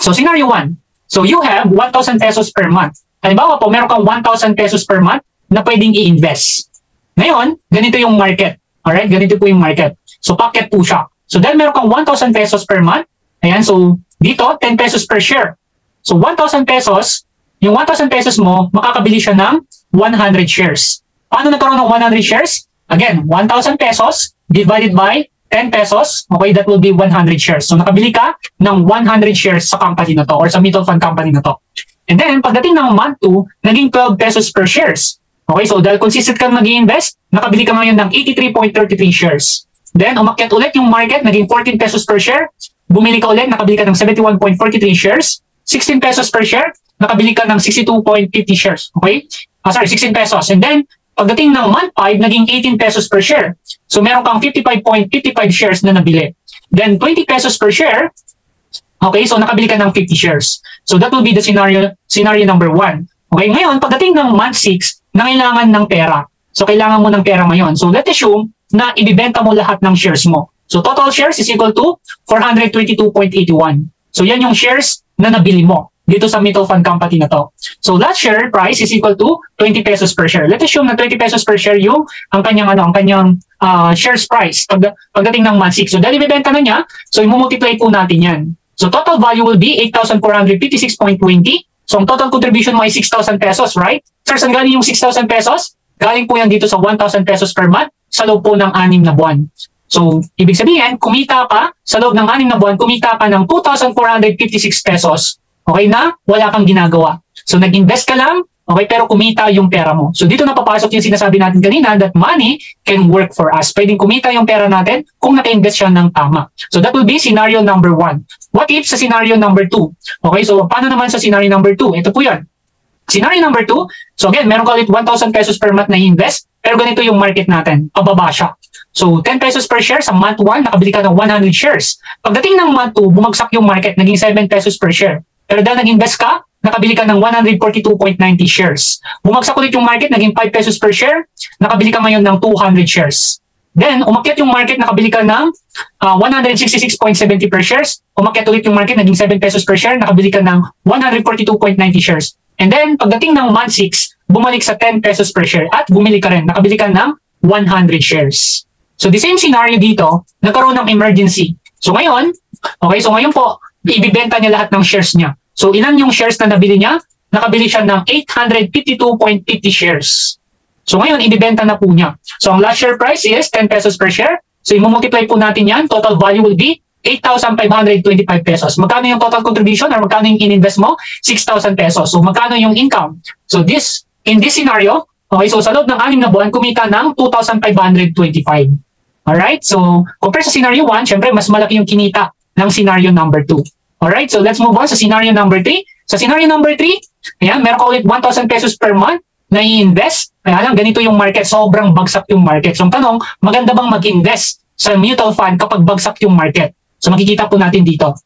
Speaker 1: So scenario 1, so you have 1,000 pesos per month. Halimbawa po, meron kang 1,000 pesos per month na pwedeng i-invest. Ngayon, ganito yung market. Alright, ganito po yung market. So, packet po siya. So, dahil meron kang 1,000 pesos per month, ayan, so, dito, 10 pesos per share. So, 1,000 pesos, yung 1,000 pesos mo, makakabili siya ng 100 shares. Paano nagkaroon ng 100 shares? Again, 1,000 pesos divided by 10 pesos, okay, that will be 100 shares. So, nakabili ka ng 100 shares sa company na to or sa mutual fund company na to. And then, pagdating ng month 2, naging 12 pesos per shares. Okay, so dahil consistent kang nag-i-invest, nakabili ka ngayon ng 83.33 shares. Then, umakyat ulit yung market, naging 14 pesos per share. Bumili ka ulit, nakabili ka ng 71.43 shares. 16 pesos per share, nakabili ka ng 62.50 shares. Okay? 16 pesos. And then, pagdating ng month 5, naging 18 pesos per share. So, meron kang 55.55 shares na nabili. Then, 20 pesos per share, okay, so nakabili ka ng 50 shares. So that will be the scenario number 1. Okay, ngayon, pagdating ng month 6, nangailangan ng pera. So kailangan mo ng pera ngayon. So let's assume na ibibenta mo lahat ng shares mo. So total shares is equal to 422.81. So yan yung shares na nabili mo dito sa mutual fund company na to. So last share price is equal to 20 pesos per share. Let's assume na 20 pesos per share yung ang kanyang shares price pagdating ng month 6. So dahil ibibenta na niya, so i-multiply po natin yan. So total value will be 8,456.20. So ang total contribution mo ay 6,000 pesos, right? Sir, saan galing yung 6,000 pesos? Galing po yan dito sa 1,000 pesos per month sa loob po ng 6 na buwan. So, ibig sabihin, kumita ka sa loob ng 6 na buwan, kumita ka ng 2,456 pesos. Okay na? Wala kang ginagawa. So, nag-invest ka lang, okay, pero kumita yung pera mo. So, dito napapasok yung sinasabi natin kanina that money can work for us. Pwedeng kumita yung pera natin kung naka-invest siya ng tama. So, that will be scenario number 1. What if sa scenario number 2? Okay, so paano naman sa scenario number 2? Ito po yan. Scenario number 2, so again, meron ka ulit 1,000 pesos per month na i-invest, pero ganito yung market natin, pababa siya. So, 10 pesos per share sa month 1, nakabili ka ng 100 shares. Pagdating ng month 2, bumagsak yung market, naging 7 pesos per share. Pero dahil nag-invest ka, nakabili ka ng 142.90 shares. Bumagsak ulit yung market, naging 5 pesos per share, nakabili ka ngayon ng 200 shares. Then, umakyat yung market, nakabili ka ng 166.70 per shares. Umakyat ulit yung market, naging 7 pesos per share, nakabili ka ng 142.90 shares. And then, pagdating ng month 6, bumalik sa 10 pesos per share at bumili ka rin, nakabili ka ng 100 shares. So, the same scenario dito, nagkaroon ng emergency. So, ngayon, okay, so ngayon po, ibibenta niya lahat ng shares niya. So, ilan yung shares na nabili niya? Nakabili siya ng 852.50 shares. So, ngayon, ibibenta na po niya. So, ang last share price is 10 pesos per share. So, i-multiply po natin yan. Total value will be 8,525 pesos. Magkano yung total contribution or magkano yung in-invest mo? 6,000 pesos. So, magkano yung income? So, in this scenario, okay, so sa loob ng 6 na buwan, kumita ng 2,525. Alright? So, compare sa scenario 1, syempre, mas malaki yung kinita ng scenario number 2. Alright? So, let's move on sa scenario number 3. Sa scenario number 3, ayan, meron ka ulit 1,000 pesos per month na i-invest. Kaya lang, ganito yung market. Sobrang bagsak yung market. So, ang tanong, maganda bang mag-invest sa mutual fund kapag bagsak yung market? So, makikita po natin dito.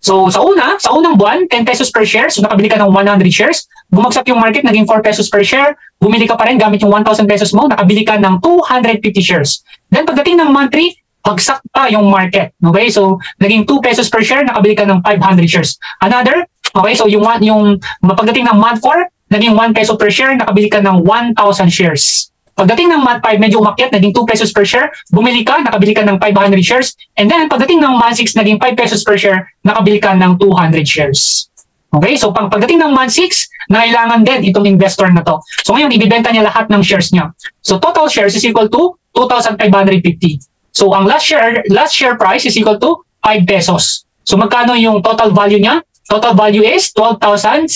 Speaker 1: So, sa unang buwan, 10 pesos per share. So, nakabili ka ng 100 shares. Bumagsak yung market, naging 4 pesos per share. Bumili ka pa rin gamit yung 1,000 pesos mo. Nakabili ka ng 250 shares. Then, pagdating ng month 3, bagsak pa yung market. Okay? So, naging 2 pesos per share. Nakabili ka ng 500 shares. Another, okay? So, yung pagdating ng month 4, naging 1 peso per share. Nakabili ka ng 1,000 shares. Pagdating ng month 5, medyo umakyat, naging 2 pesos per share, bumili ka, nakabili ka ng 500 shares, and then pagdating ng month 6, naging 5 pesos per share, nakabili ka ng 200 shares. Okay, so pagdating ng month 6, nangailangan din itong investor na to. So ngayon, ibibenta niya lahat ng shares niya. So total shares is equal to 2,550. So ang last share price is equal to 5 pesos. So magkano yung total value niya? Total value is 12,750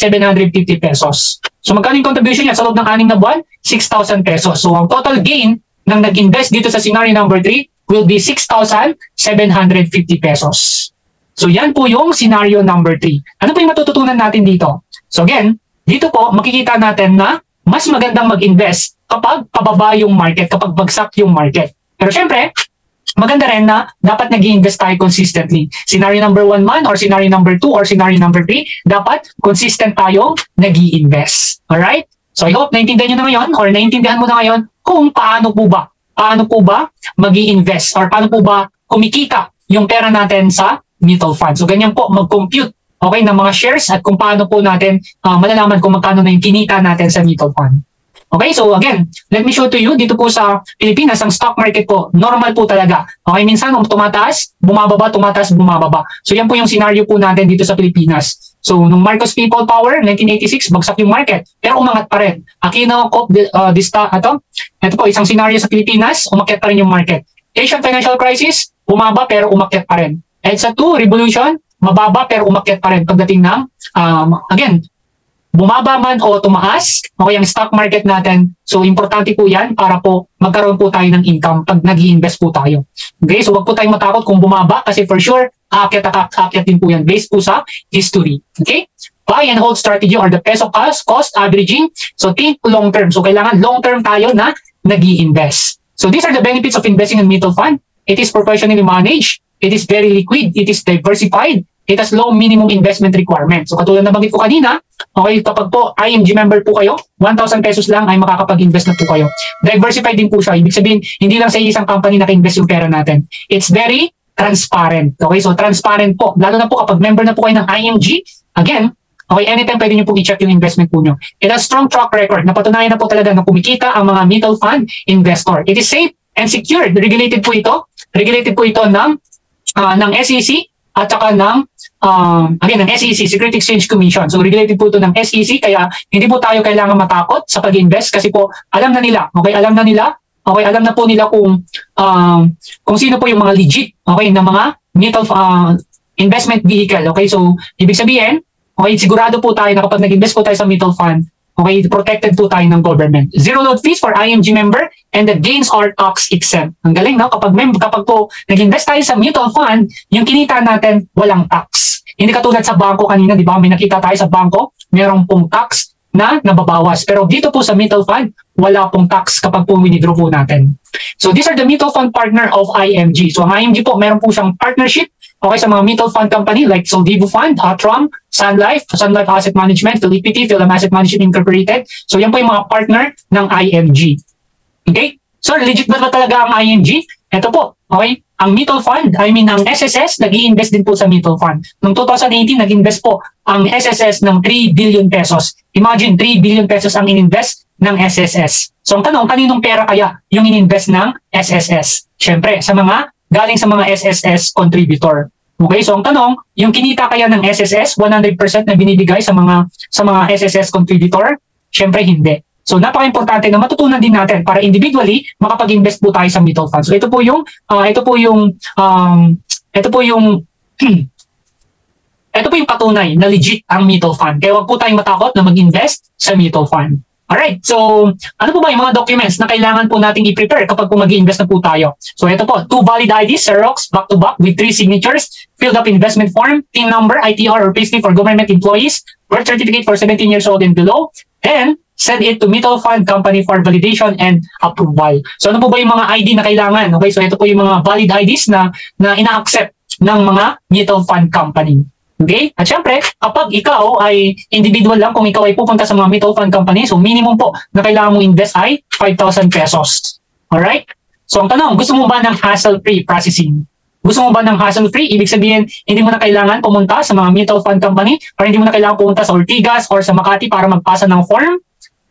Speaker 1: pesos. So magkano yung contribution niya sa loob ng 6 na buwan? 6,000 pesos. So ang total gain ng nag-invest dito sa scenario number 3 will be 6,750 pesos. So yan po yung scenario number 3. Ano po yung matututunan natin dito? So again, dito po makikita natin na mas magandang mag-invest kapag pababa yung market, kapag bagsak yung market. Pero syempre, maganda rin na dapat nag-i-invest tayo consistently. Scenario number 1 man or scenario number 2 or scenario number 3, dapat consistent tayong nag-i-invest. Alright? So I hope naintindihan nyo na ngayon or naintindihan mo na ngayon kung paano po ba mag-i-invest or paano po ba kumikita yung pera natin sa mutual fund. So ganyan po mag-compute, okay, ng mga shares at kung paano po natin malalaman kung magkano na yung kinita natin sa mutual fund. Okay, so again, let me show to you, dito po sa Pilipinas, ang stock market po, normal po talaga. Okay, minsan tumataas, bumababa, tumataas, bumababa. So yan po yung scenario po natin dito sa Pilipinas. So nung Marcos People Power, 1986, bagsak yung market, pero umangat pa rin. Aquino, Coke, ito po, isang scenario sa Pilipinas, umakyat pa rin yung market. Asian Financial Crisis, bumaba pero umakyat pa rin. EDSA 2, Revolution, mababa pero umakyat pa rin pagdating ng, again, bumaba man o tumaas, okay, ang stock market natin. So, importante po yan para po magkaroon po tayo ng income pag nag-i-invest po tayo. Okay, so wag po tayong matakot kung bumaba kasi for sure, aakyat din po yan based po sa history. Okay? Buy and hold strategy or the peso cost averaging. So, think long term. So, kailangan long term tayo na nag-i-invest. So, these are the benefits of investing in mutual fund. It is professionally managed. It is very liquid. It is diversified. It has low minimum investment requirement. So katulad na banggit ko kanina, okay, kapag po IMG member po kayo, 1,000 pesos lang ay makakapag-invest na po kayo. Diversified din po siya. Ibig sabihin, hindi lang sa isang company naka-invest yung pera natin. It's very transparent. Okay, so transparent po. Lalo na po kapag member na po kayo ng IMG, again, okay, anytime pwede nyo po i-check yung investment po nyo. It has strong track record. Napatunayan na po talaga na kumikita ang mga mutual fund investor. It is safe and secured. Regulated po ito. Regulated po ito ng SEC at saka ng ng SEC, Securities Exchange Commission. So regulated po ito ng SEC, kaya hindi po tayo kailangan matakot sa pag-invest kasi po alam na nila, okay, alam na nila okay, alam na po nila kung sino po yung mga legit, okay, na mga mutual investment vehicle. Okay, so ibig sabihin, okay, sigurado po tayo na kapag nag-invest po tayo sa mutual fund, okay, protected po tayo ng government. Zero load fees for IMG member and the gains are tax exempt. Ang galing, no? Kapag po nag-invest tayo sa mutual fund, yung kinita natin walang tax. Hindi katulad sa bangko kanina, di ba? May nakita tayo sa bangko, merong pong tax na nababawas. Pero dito po sa mutual fund, wala pong tax kapag po winidraw po natin. So these are the mutual fund partner of IMG. So ang IMG po, meron po siyang partnership, okay, sa mga mutual fund company like Soldivo Fund, Atrom, Sun Life Asset Management, Philipity, Philam Asset Management Incorporated. So yan po yung mga partner ng IMG. Okay? So legit ba talaga ang IMG? Ito po, okay? Ang mutual fund, ang SSS, nag-i-invest din po sa mutual fund. Noong 2018, nag-invest po ang SSS ng 3 billion pesos. Imagine, 3 billion pesos ang in-invest ng SSS. So ang tanong, kaninong pera kaya yung in-invest ng SSS? Siyempre, galing sa mga SSS contributor. Okay, so ang tanong, yung kinita kaya ng SSS, 100% na binibigay sa mga SSS contributor? Siyempre, hindi. So napaka-importante na matutunan din natin para individually makapag-invest po tayo sa mutual funds. So ito po yung patunay na legit ang mutual fund. Kaya wag po tayong matakot na mag-invest sa mutual fund. Alright, so ano po ba yung mga documents na kailangan po nating i-prepare kapag po mag-i-invest na po tayo? So ito po, 2 valid IDs, Xerox, back-to-back with 3 signatures, filled up investment form, PIN number, ITR or payslip for government employees, birth certificate for 17 years old and below, and send it to mutual fund company for validation and approval. So ano po ba yung mga ID na kailangan? Okay, so ito po yung mga valid IDs na ina-accept ng mga mutual fund company. Okay? At syempre, kapag ikaw ay individual lang, kung ikaw ay pupunta sa mga mutual fund company, so minimum po na kailangan mong invest ay 5,000 pesos. Alright? So ang tanong, gusto mo ba ng hassle-free processing? Gusto mo ba ng hassle-free? Ibig sabihin, hindi mo na kailangan pumunta sa mga mutual fund company or hindi mo na kailangan pumunta sa Ortigas or sa Makati para magpasa ng form?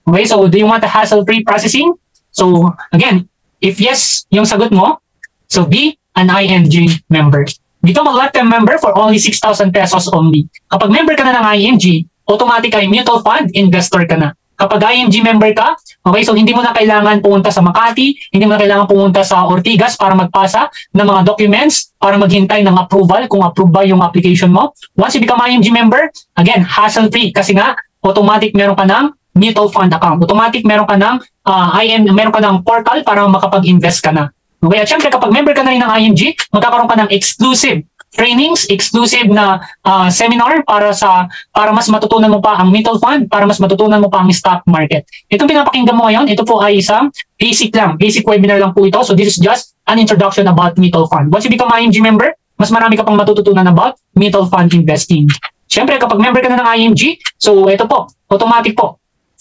Speaker 1: Okay, so do you want a hassle-free processing? So again, if yes, yung sagot mo, so be an IMG member. Become a lifetime member for only 6,000 pesos only. Kapag member ka na ng IMG, automatic ay mutual fund investor ka na. Kapag IMG member ka, okay, so hindi mo na kailangan pumunta sa Makati, hindi mo na kailangan pumunta sa Ortigas para magpasa ng mga documents, para maghintay ng approval kung approve ba yung application mo. Once you become IMG member, again, hassle-free kasi nga, automatic meron ka ng mutual fund account. Automatic meron ka ng portal para makapag-invest ka na. Okay, at syempre kapag member ka na rin ng IMG, magkakaroon ka ng exclusive trainings, exclusive na seminar para mas matutunan mo pa ang mutual fund, para mas matutunan mo pa ang stock market. Itong pinapakinggan mo ngayon, ito po ay isang basic webinar lang po ito. So this is just an introduction about mutual fund. Once you become IMG member, mas marami ka pang matututunan about mutual fund investing. Syempre kapag member ka na ng IMG, so ito po, automatic po.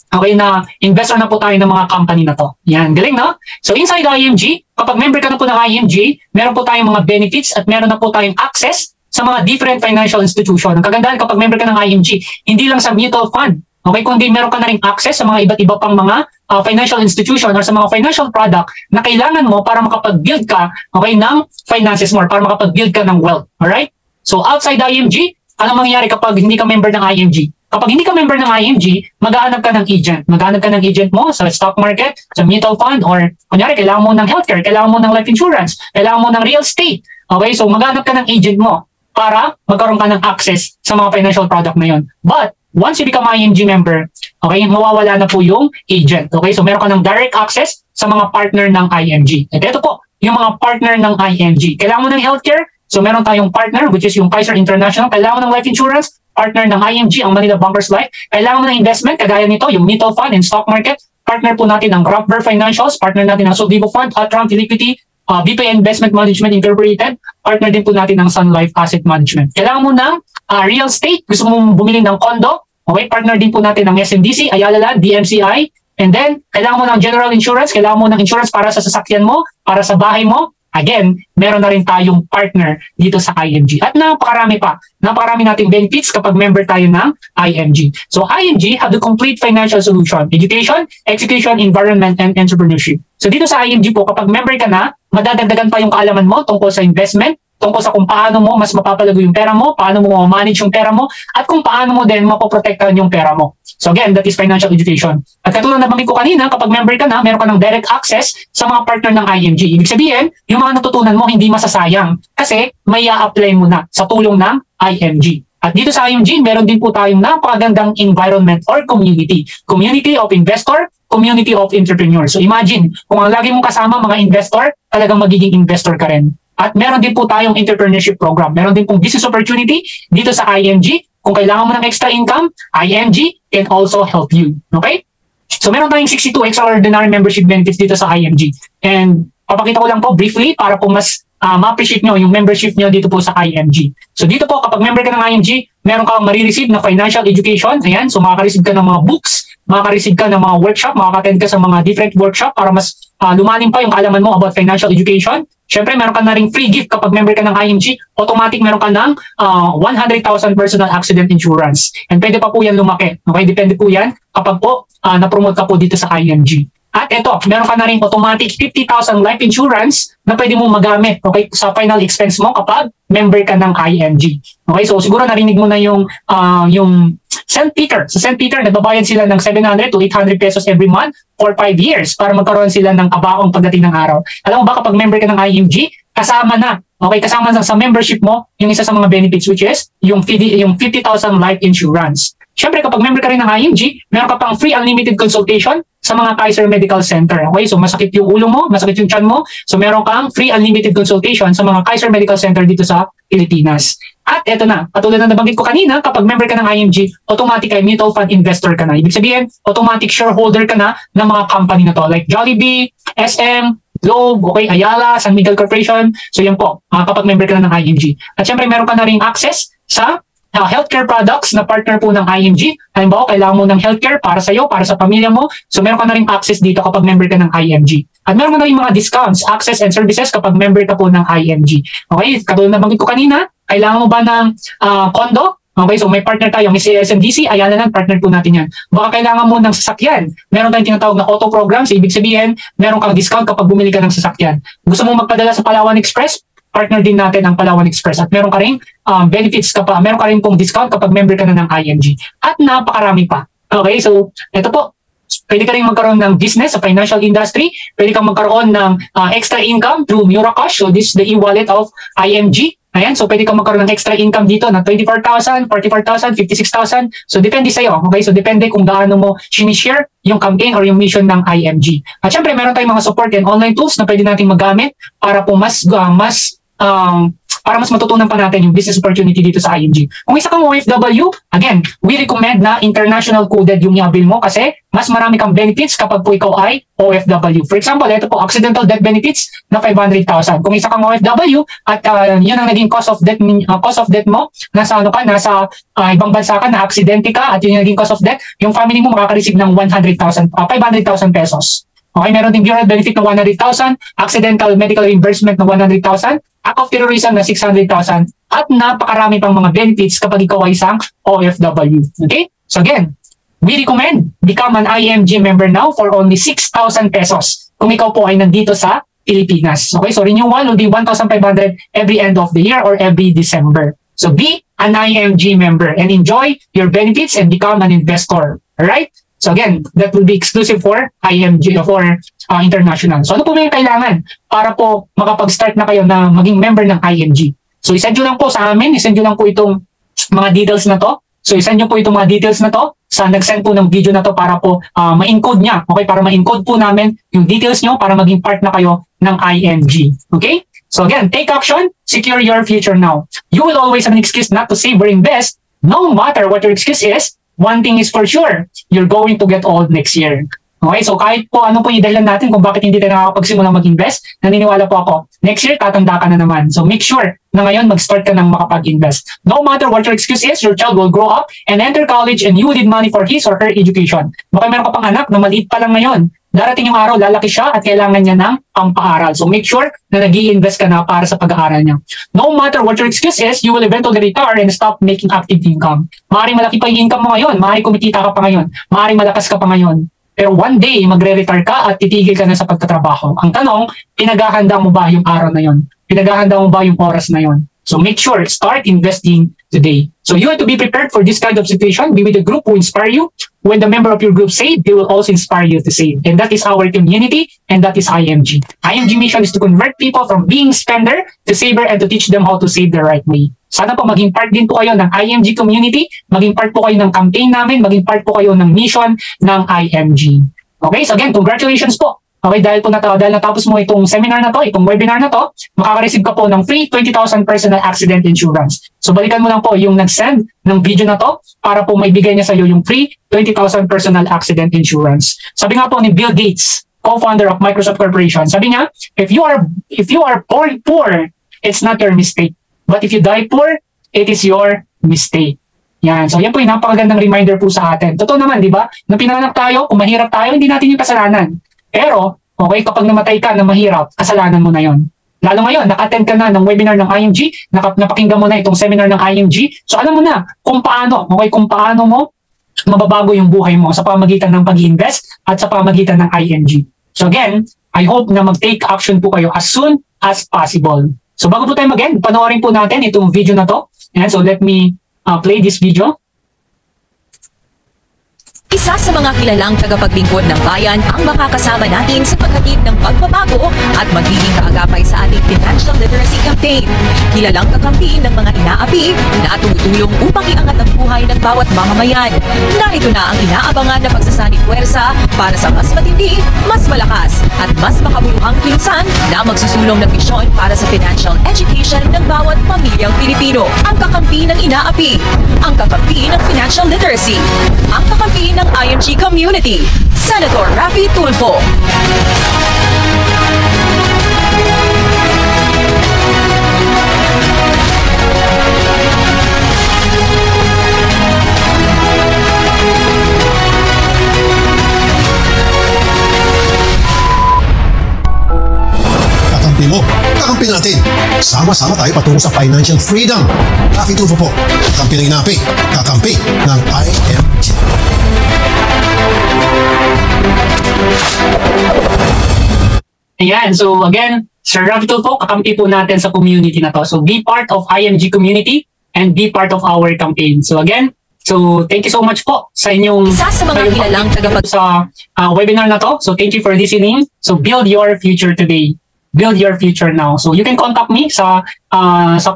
Speaker 1: Okay, na investor na po tayo ng mga company na to. Yan, galing, no? So inside IMG, kapag member ka na po ng IMG, meron po tayong mga benefits at meron na po tayong access sa mga different financial institution. Ang kagandahan kapag member ka ng IMG, hindi lang sa mutual fund, okay, kundi meron ka na rin access sa mga iba't iba pang mga financial institution or sa mga financial product na kailangan mo para makapag-build ka, okay, ng finances mo or para makapag-build ka ng wealth. Alright? So outside IMG, anong mangyayari kapag hindi ka member ng IMG? Kapag hindi ka member ng IMG, maghahanap ka ng agent. Maghahanap ka ng agent mo sa stock market, sa mutual fund, or kunyari, kailangan mo ng healthcare, kailangan mo ng life insurance, kailangan mo ng real estate. Okay, so maghahanap ka ng agent mo para magkaroon ka ng access sa mga financial product na yon. But, once you become IMG member, okay, mawawala na po yung agent. Okay, so meron ka ng direct access sa mga partner ng IMG. At ito po, yung mga partner ng IMG. Kailangan mo ng healthcare, so meron tayong partner, which is yung Kaiser International. Kailangan mo ng life insurance, partner ng IMG, ang Manila Bankers Life. Kailangan mo ng investment, kagaya nito, yung mutual fund and stock market. Partner po natin ang Rockber Financials, partner natin ang Soldivo Fund, Atrom, Philipity, BPI Investment Management Incorporated, partner din po natin ng Sun Life Asset Management. Kailangan mo ng real estate, gusto mo bumili ng condo, okay, partner din po natin ng SMDC, Ayala Land, DMCI, and then, kailangan mo ng general insurance, kailangan mo ng insurance para sa sasakyan mo, para sa bahay mo. Again, meron na rin tayong partner dito sa IMG. At napakarami pa. Napakarami nating benefits kapag member tayo ng IMG. So IMG have the complete financial solution. Education, execution, environment, and entrepreneurship. So dito sa IMG po, kapag member ka na, madadagdagan pa yung kaalaman mo tungkol sa investment, tungkol sa kung paano mo mas mapapalago yung pera mo, paano mo manage yung pera mo, at kung paano mo din mapoprotektahan yung pera mo. So again, that is financial education. At katulad na banggit ko kanina, kapag member ka na, meron ka ng direct access sa mga partner ng IMG. Ibig sabihin, yung mga natutunan mo hindi masasayang kasi may i-apply mo na sa tulong ng IMG. At dito sa IMG, meron din po tayong napakagandang environment or community. Community of investor, community of entrepreneur. So imagine, kung ang lagi mong kasama mga investor, talagang magiging investor ka rin. At meron din po tayong entrepreneurship program. Meron din pong business opportunity dito sa IMG. Kung kailangan mo ng extra income, IMG can also help you. Okay? So meron tayong 62 extraordinary membership benefits dito sa IMG. And papakita ko lang po briefly para po mas ma-appreciate nyo yung membership nyo dito po sa IMG. So dito po, kapag member ka ng IMG, meron kang marireceive na financial education. Ayan, so makaka-receive ka ng mga books, makaka-receive ka ng mga workshop, makaka-attend ka sa mga different workshop para mas lumalim pa yung kaalaman mo about financial education. Siyempre, meron ka na ring free gift kapag member ka ng IMG. Automatic meron ka ng 100,000 personal accident insurance. And pwede pa po yan lumaki. Okay, depende po yan kapag po na-promote ka po dito sa IMG. At ito, meron ka na rin automatic 50,000 life insurance na pwede mo magamit, okay, sa final expense mo kapag member ka ng IMG. Okay, so siguro narinig mo na yung St. Peter. Sa St. Peter, nagbabayad sila ng 700 to 800 pesos every month for 5 years para magkaroon sila ng kabaong pagdating ng araw. Alam mo ba, kapag member ka ng IMG, kasama na, okay, kasama na sa membership mo yung isa sa mga benefits, which is yung 50,000 life insurance. Siyempre, kapag member ka rin ng IMG, meron ka pang free unlimited consultation sa mga Kaiser Medical Center. Okay, so masakit yung ulo mo, masakit yung tiyan mo, so meron kang free unlimited consultation sa mga Kaiser Medical Center dito sa Pilipinas. At eto na, katulad na nabanggit ko kanina, kapag member ka ng IMG, automatic ay mutual fund investor ka na. Ibig sabihin, automatic shareholder ka na ng mga company na to, like Jollibee, SM, Globe, okay, Ayala, San Miguel Corporation. So yan po, kapag member ka na ng IMG. At syempre, meron ka na ring access sa healthcare products na partner po ng IMG. Halimbawa, kailangan mo ng healthcare para sa iyo, para sa pamilya mo. So meron ka na rin access dito kapag member ka ng IMG. At meron ka na rin mga discounts, access and services kapag member ka po ng IMG. Okay, katulad na banggit ko kanina, kailangan mo ba ng condo? Okay, so may partner tayo, may SMDC, ayan na, partner po natin yan. Baka kailangan mo ng sasakyan. Meron tayong tinatawag na auto program, so ibig sabihin, meron kang discount kapag bumili ka ng sasakyan. Gusto mo magpadala sa Palawan Express? Partner din natin ang Palawan Express. At meron ka rin benefits kapag, meron ka rin pong discount kapag member ka na ng IMG. At napakarami pa. Okay, so ito po. Pwede ka rin magkaroon ng business sa financial industry. Pwede kang magkaroon ng extra income through Muracash. So this is the e-wallet of IMG. Ayan, so pwede kang magkaroon ng extra income dito na 24,000, 44,000, 56,000. So depende sa'yo. Okay, so depende kung gaano mo sinishare yung campaign or yung mission ng IMG. At syempre, meron tayong mga support and online tools na pwede natin magamit para po para mas matutunan pa natin yung business opportunity dito sa IMG. Kung isa kang OFW, again, we recommend na international coded yung i-avail mo kasi mas marami kang benefits kapag po ikaw ay OFW. For example, ito po, accidental death benefits na 500,000. Kung isa kang OFW at yun ang naging cost of death mo, nasa ibang bansa ka, na aksidente ka at yun yung naging cost of death, yung family mo makaka-receive ng 500,000 pesos. Okay, meron din bureau benefit na 100,000, accidental medical reimbursement na 100,000, act of terrorism na 600,000, at napakarami pang mga benefits kapag ikaw ay isang OFW. Okay? So again, we recommend become an IMG member now for only 6,000 pesos kung ikaw po ay nandito sa Pilipinas. Okay? So renewal will be 1,500 every end of the year or every December. So be an IMG member and enjoy your benefits and become an investor. Alright? So again, that will be exclusive for IMG, for international. So ano po may kailangan para po makapag-start na kayo na maging member ng IMG? So isend nyo lang po sa amin, isend nyo lang po itong mga details na to. So isend nyo po itong mga details na to sa nag-send po ng video na to para po ma-encode niya. Okay, para ma-encode po namin yung details nyo para maging part na kayo ng IMG. Okay? So again, take action, secure your future now. You will always have an excuse not to save or invest, no matter what your excuse is. One thing is for sure, you're going to get old next year. Okay, so kahit po ano po yung dahilan natin kung bakit hindi tayo nakakapagsimula mag-invest, naniniwala po ako, next year tatanda ka na naman. So make sure na ngayon mag-start ka ng makapag-invest. No matter what your excuse is, your child will grow up and enter college and you will need money for his or her education. Baka meron ka pang anak na maliit pa lang ngayon. Darating yung araw, lalaki siya at kailangan niya ng pampaaral. So make sure na nag-i-invest ka na para sa pag-aaral niya. No matter what your excuse is, you will eventually retire and stop making active income. Maaaring malaki pa yung income mo ngayon, maaaring kumitita ka pa ngayon, maaaring malakas ka pa ngayon. Pero one day, magre-retire ka at titigil ka na sa pagtatrabaho. Ang tanong, pinaghahanda mo ba yung araw na yon? Pinaghahanda mo ba yung oras na yon? So make sure, start investing today. So you have to be prepared for this kind of situation. Be with a group who inspire you. When the member of your group save, they will also inspire you to save. And that is our community, and that is IMG. IMG mission is to convert people from being spender to saver and to teach them how to save the right way. Sana po maging part din po kayo ng IMG community, maging part po kayo ng campaign namin, maging part po kayo ng mission ng IMG. Okay, so again, congratulations po. Okay, dahil natapos mo itong seminar na to, itong webinar na to, makaka-receive ka po ng free 20,000 personal accident insurance. So balikan mo lang po yung nag-send ng video na to para po may bigay niya sa iyo yung free 20,000 personal accident insurance. Sabi nga po ni Bill Gates, co-founder of Microsoft Corporation, sabi niya, if you are born poor, it's not your mistake. But if you die poor, it is your mistake. Yan. So yan po yung napakagandang reminder po sa atin. Totoo naman, di ba? Nung pinanganak tayo, kung mahirap tayo, hindi natin yung kasalanan. Pero, okay, kapag namatay ka na mahirap, kasalanan mo na yon. Lalo ngayon, naka-attend ka na ng webinar ng IMG, napakinggan mo na itong seminar ng IMG. So alam mo na kung paano, okay, kung paano mo mababago yung buhay mo sa pamagitan ng pag-invest at sa pamagitan ng IMG. So again, I hope na mag-take action po kayo as soon as possible. So bago po tayo mag-end, panoorin po natin itong video na to. And so let me play this video.
Speaker 2: Isa sa mga kilalang tagapaglingkod ng bayan ang makakasama natin sa paghatid ng pagbabago at magiging kaagapay sa ating financial literacy campaign. Kilalang kakampi ng mga inaapi na tumutulong upang iangat ang buhay ng bawat mamamayan. Narito na ang inaabangan na pagsasanib puwersa para sa mas matindi, mas malakas at mas makabuluhang kilusan na magsusulong ng misyon para sa financial education ng bawat pamilyang Pilipino. Ang kakampi ng inaapi, ang kakampi ng financial literacy, ang kakampi ng IMG Community, Senator Raffy Tulfo.
Speaker 3: Kakampi mo, kakampi natin. Sama-sama tayo patungo sa financial freedom. Raffy Tulfo po, kakampi ng inapi, kakampi ng IMG.
Speaker 1: Ayan, so again, Sir Raffy Tulfo, kakampi po natin sa community na to. So be part of IMG community and be part of our campaign. So again, so thank you so much po sa inyong
Speaker 2: Isa sa mga kilalang
Speaker 1: sa webinar na to. So thank you for listening. So build your future today. Build your future now. So you can contact me sa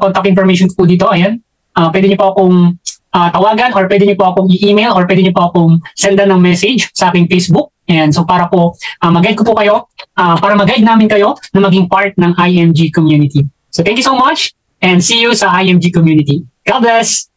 Speaker 1: contact information ko dito. Ayan. Pwede niyo po akong tawagan or pwede niyo po akong i-email or pwede niyo po akong sendan ng message sa aking Facebook. And so para po mag-guide ko po kayo, para mag-guide namin kayo na maging part ng IMG community. So thank you so much and see you sa IMG community. God bless!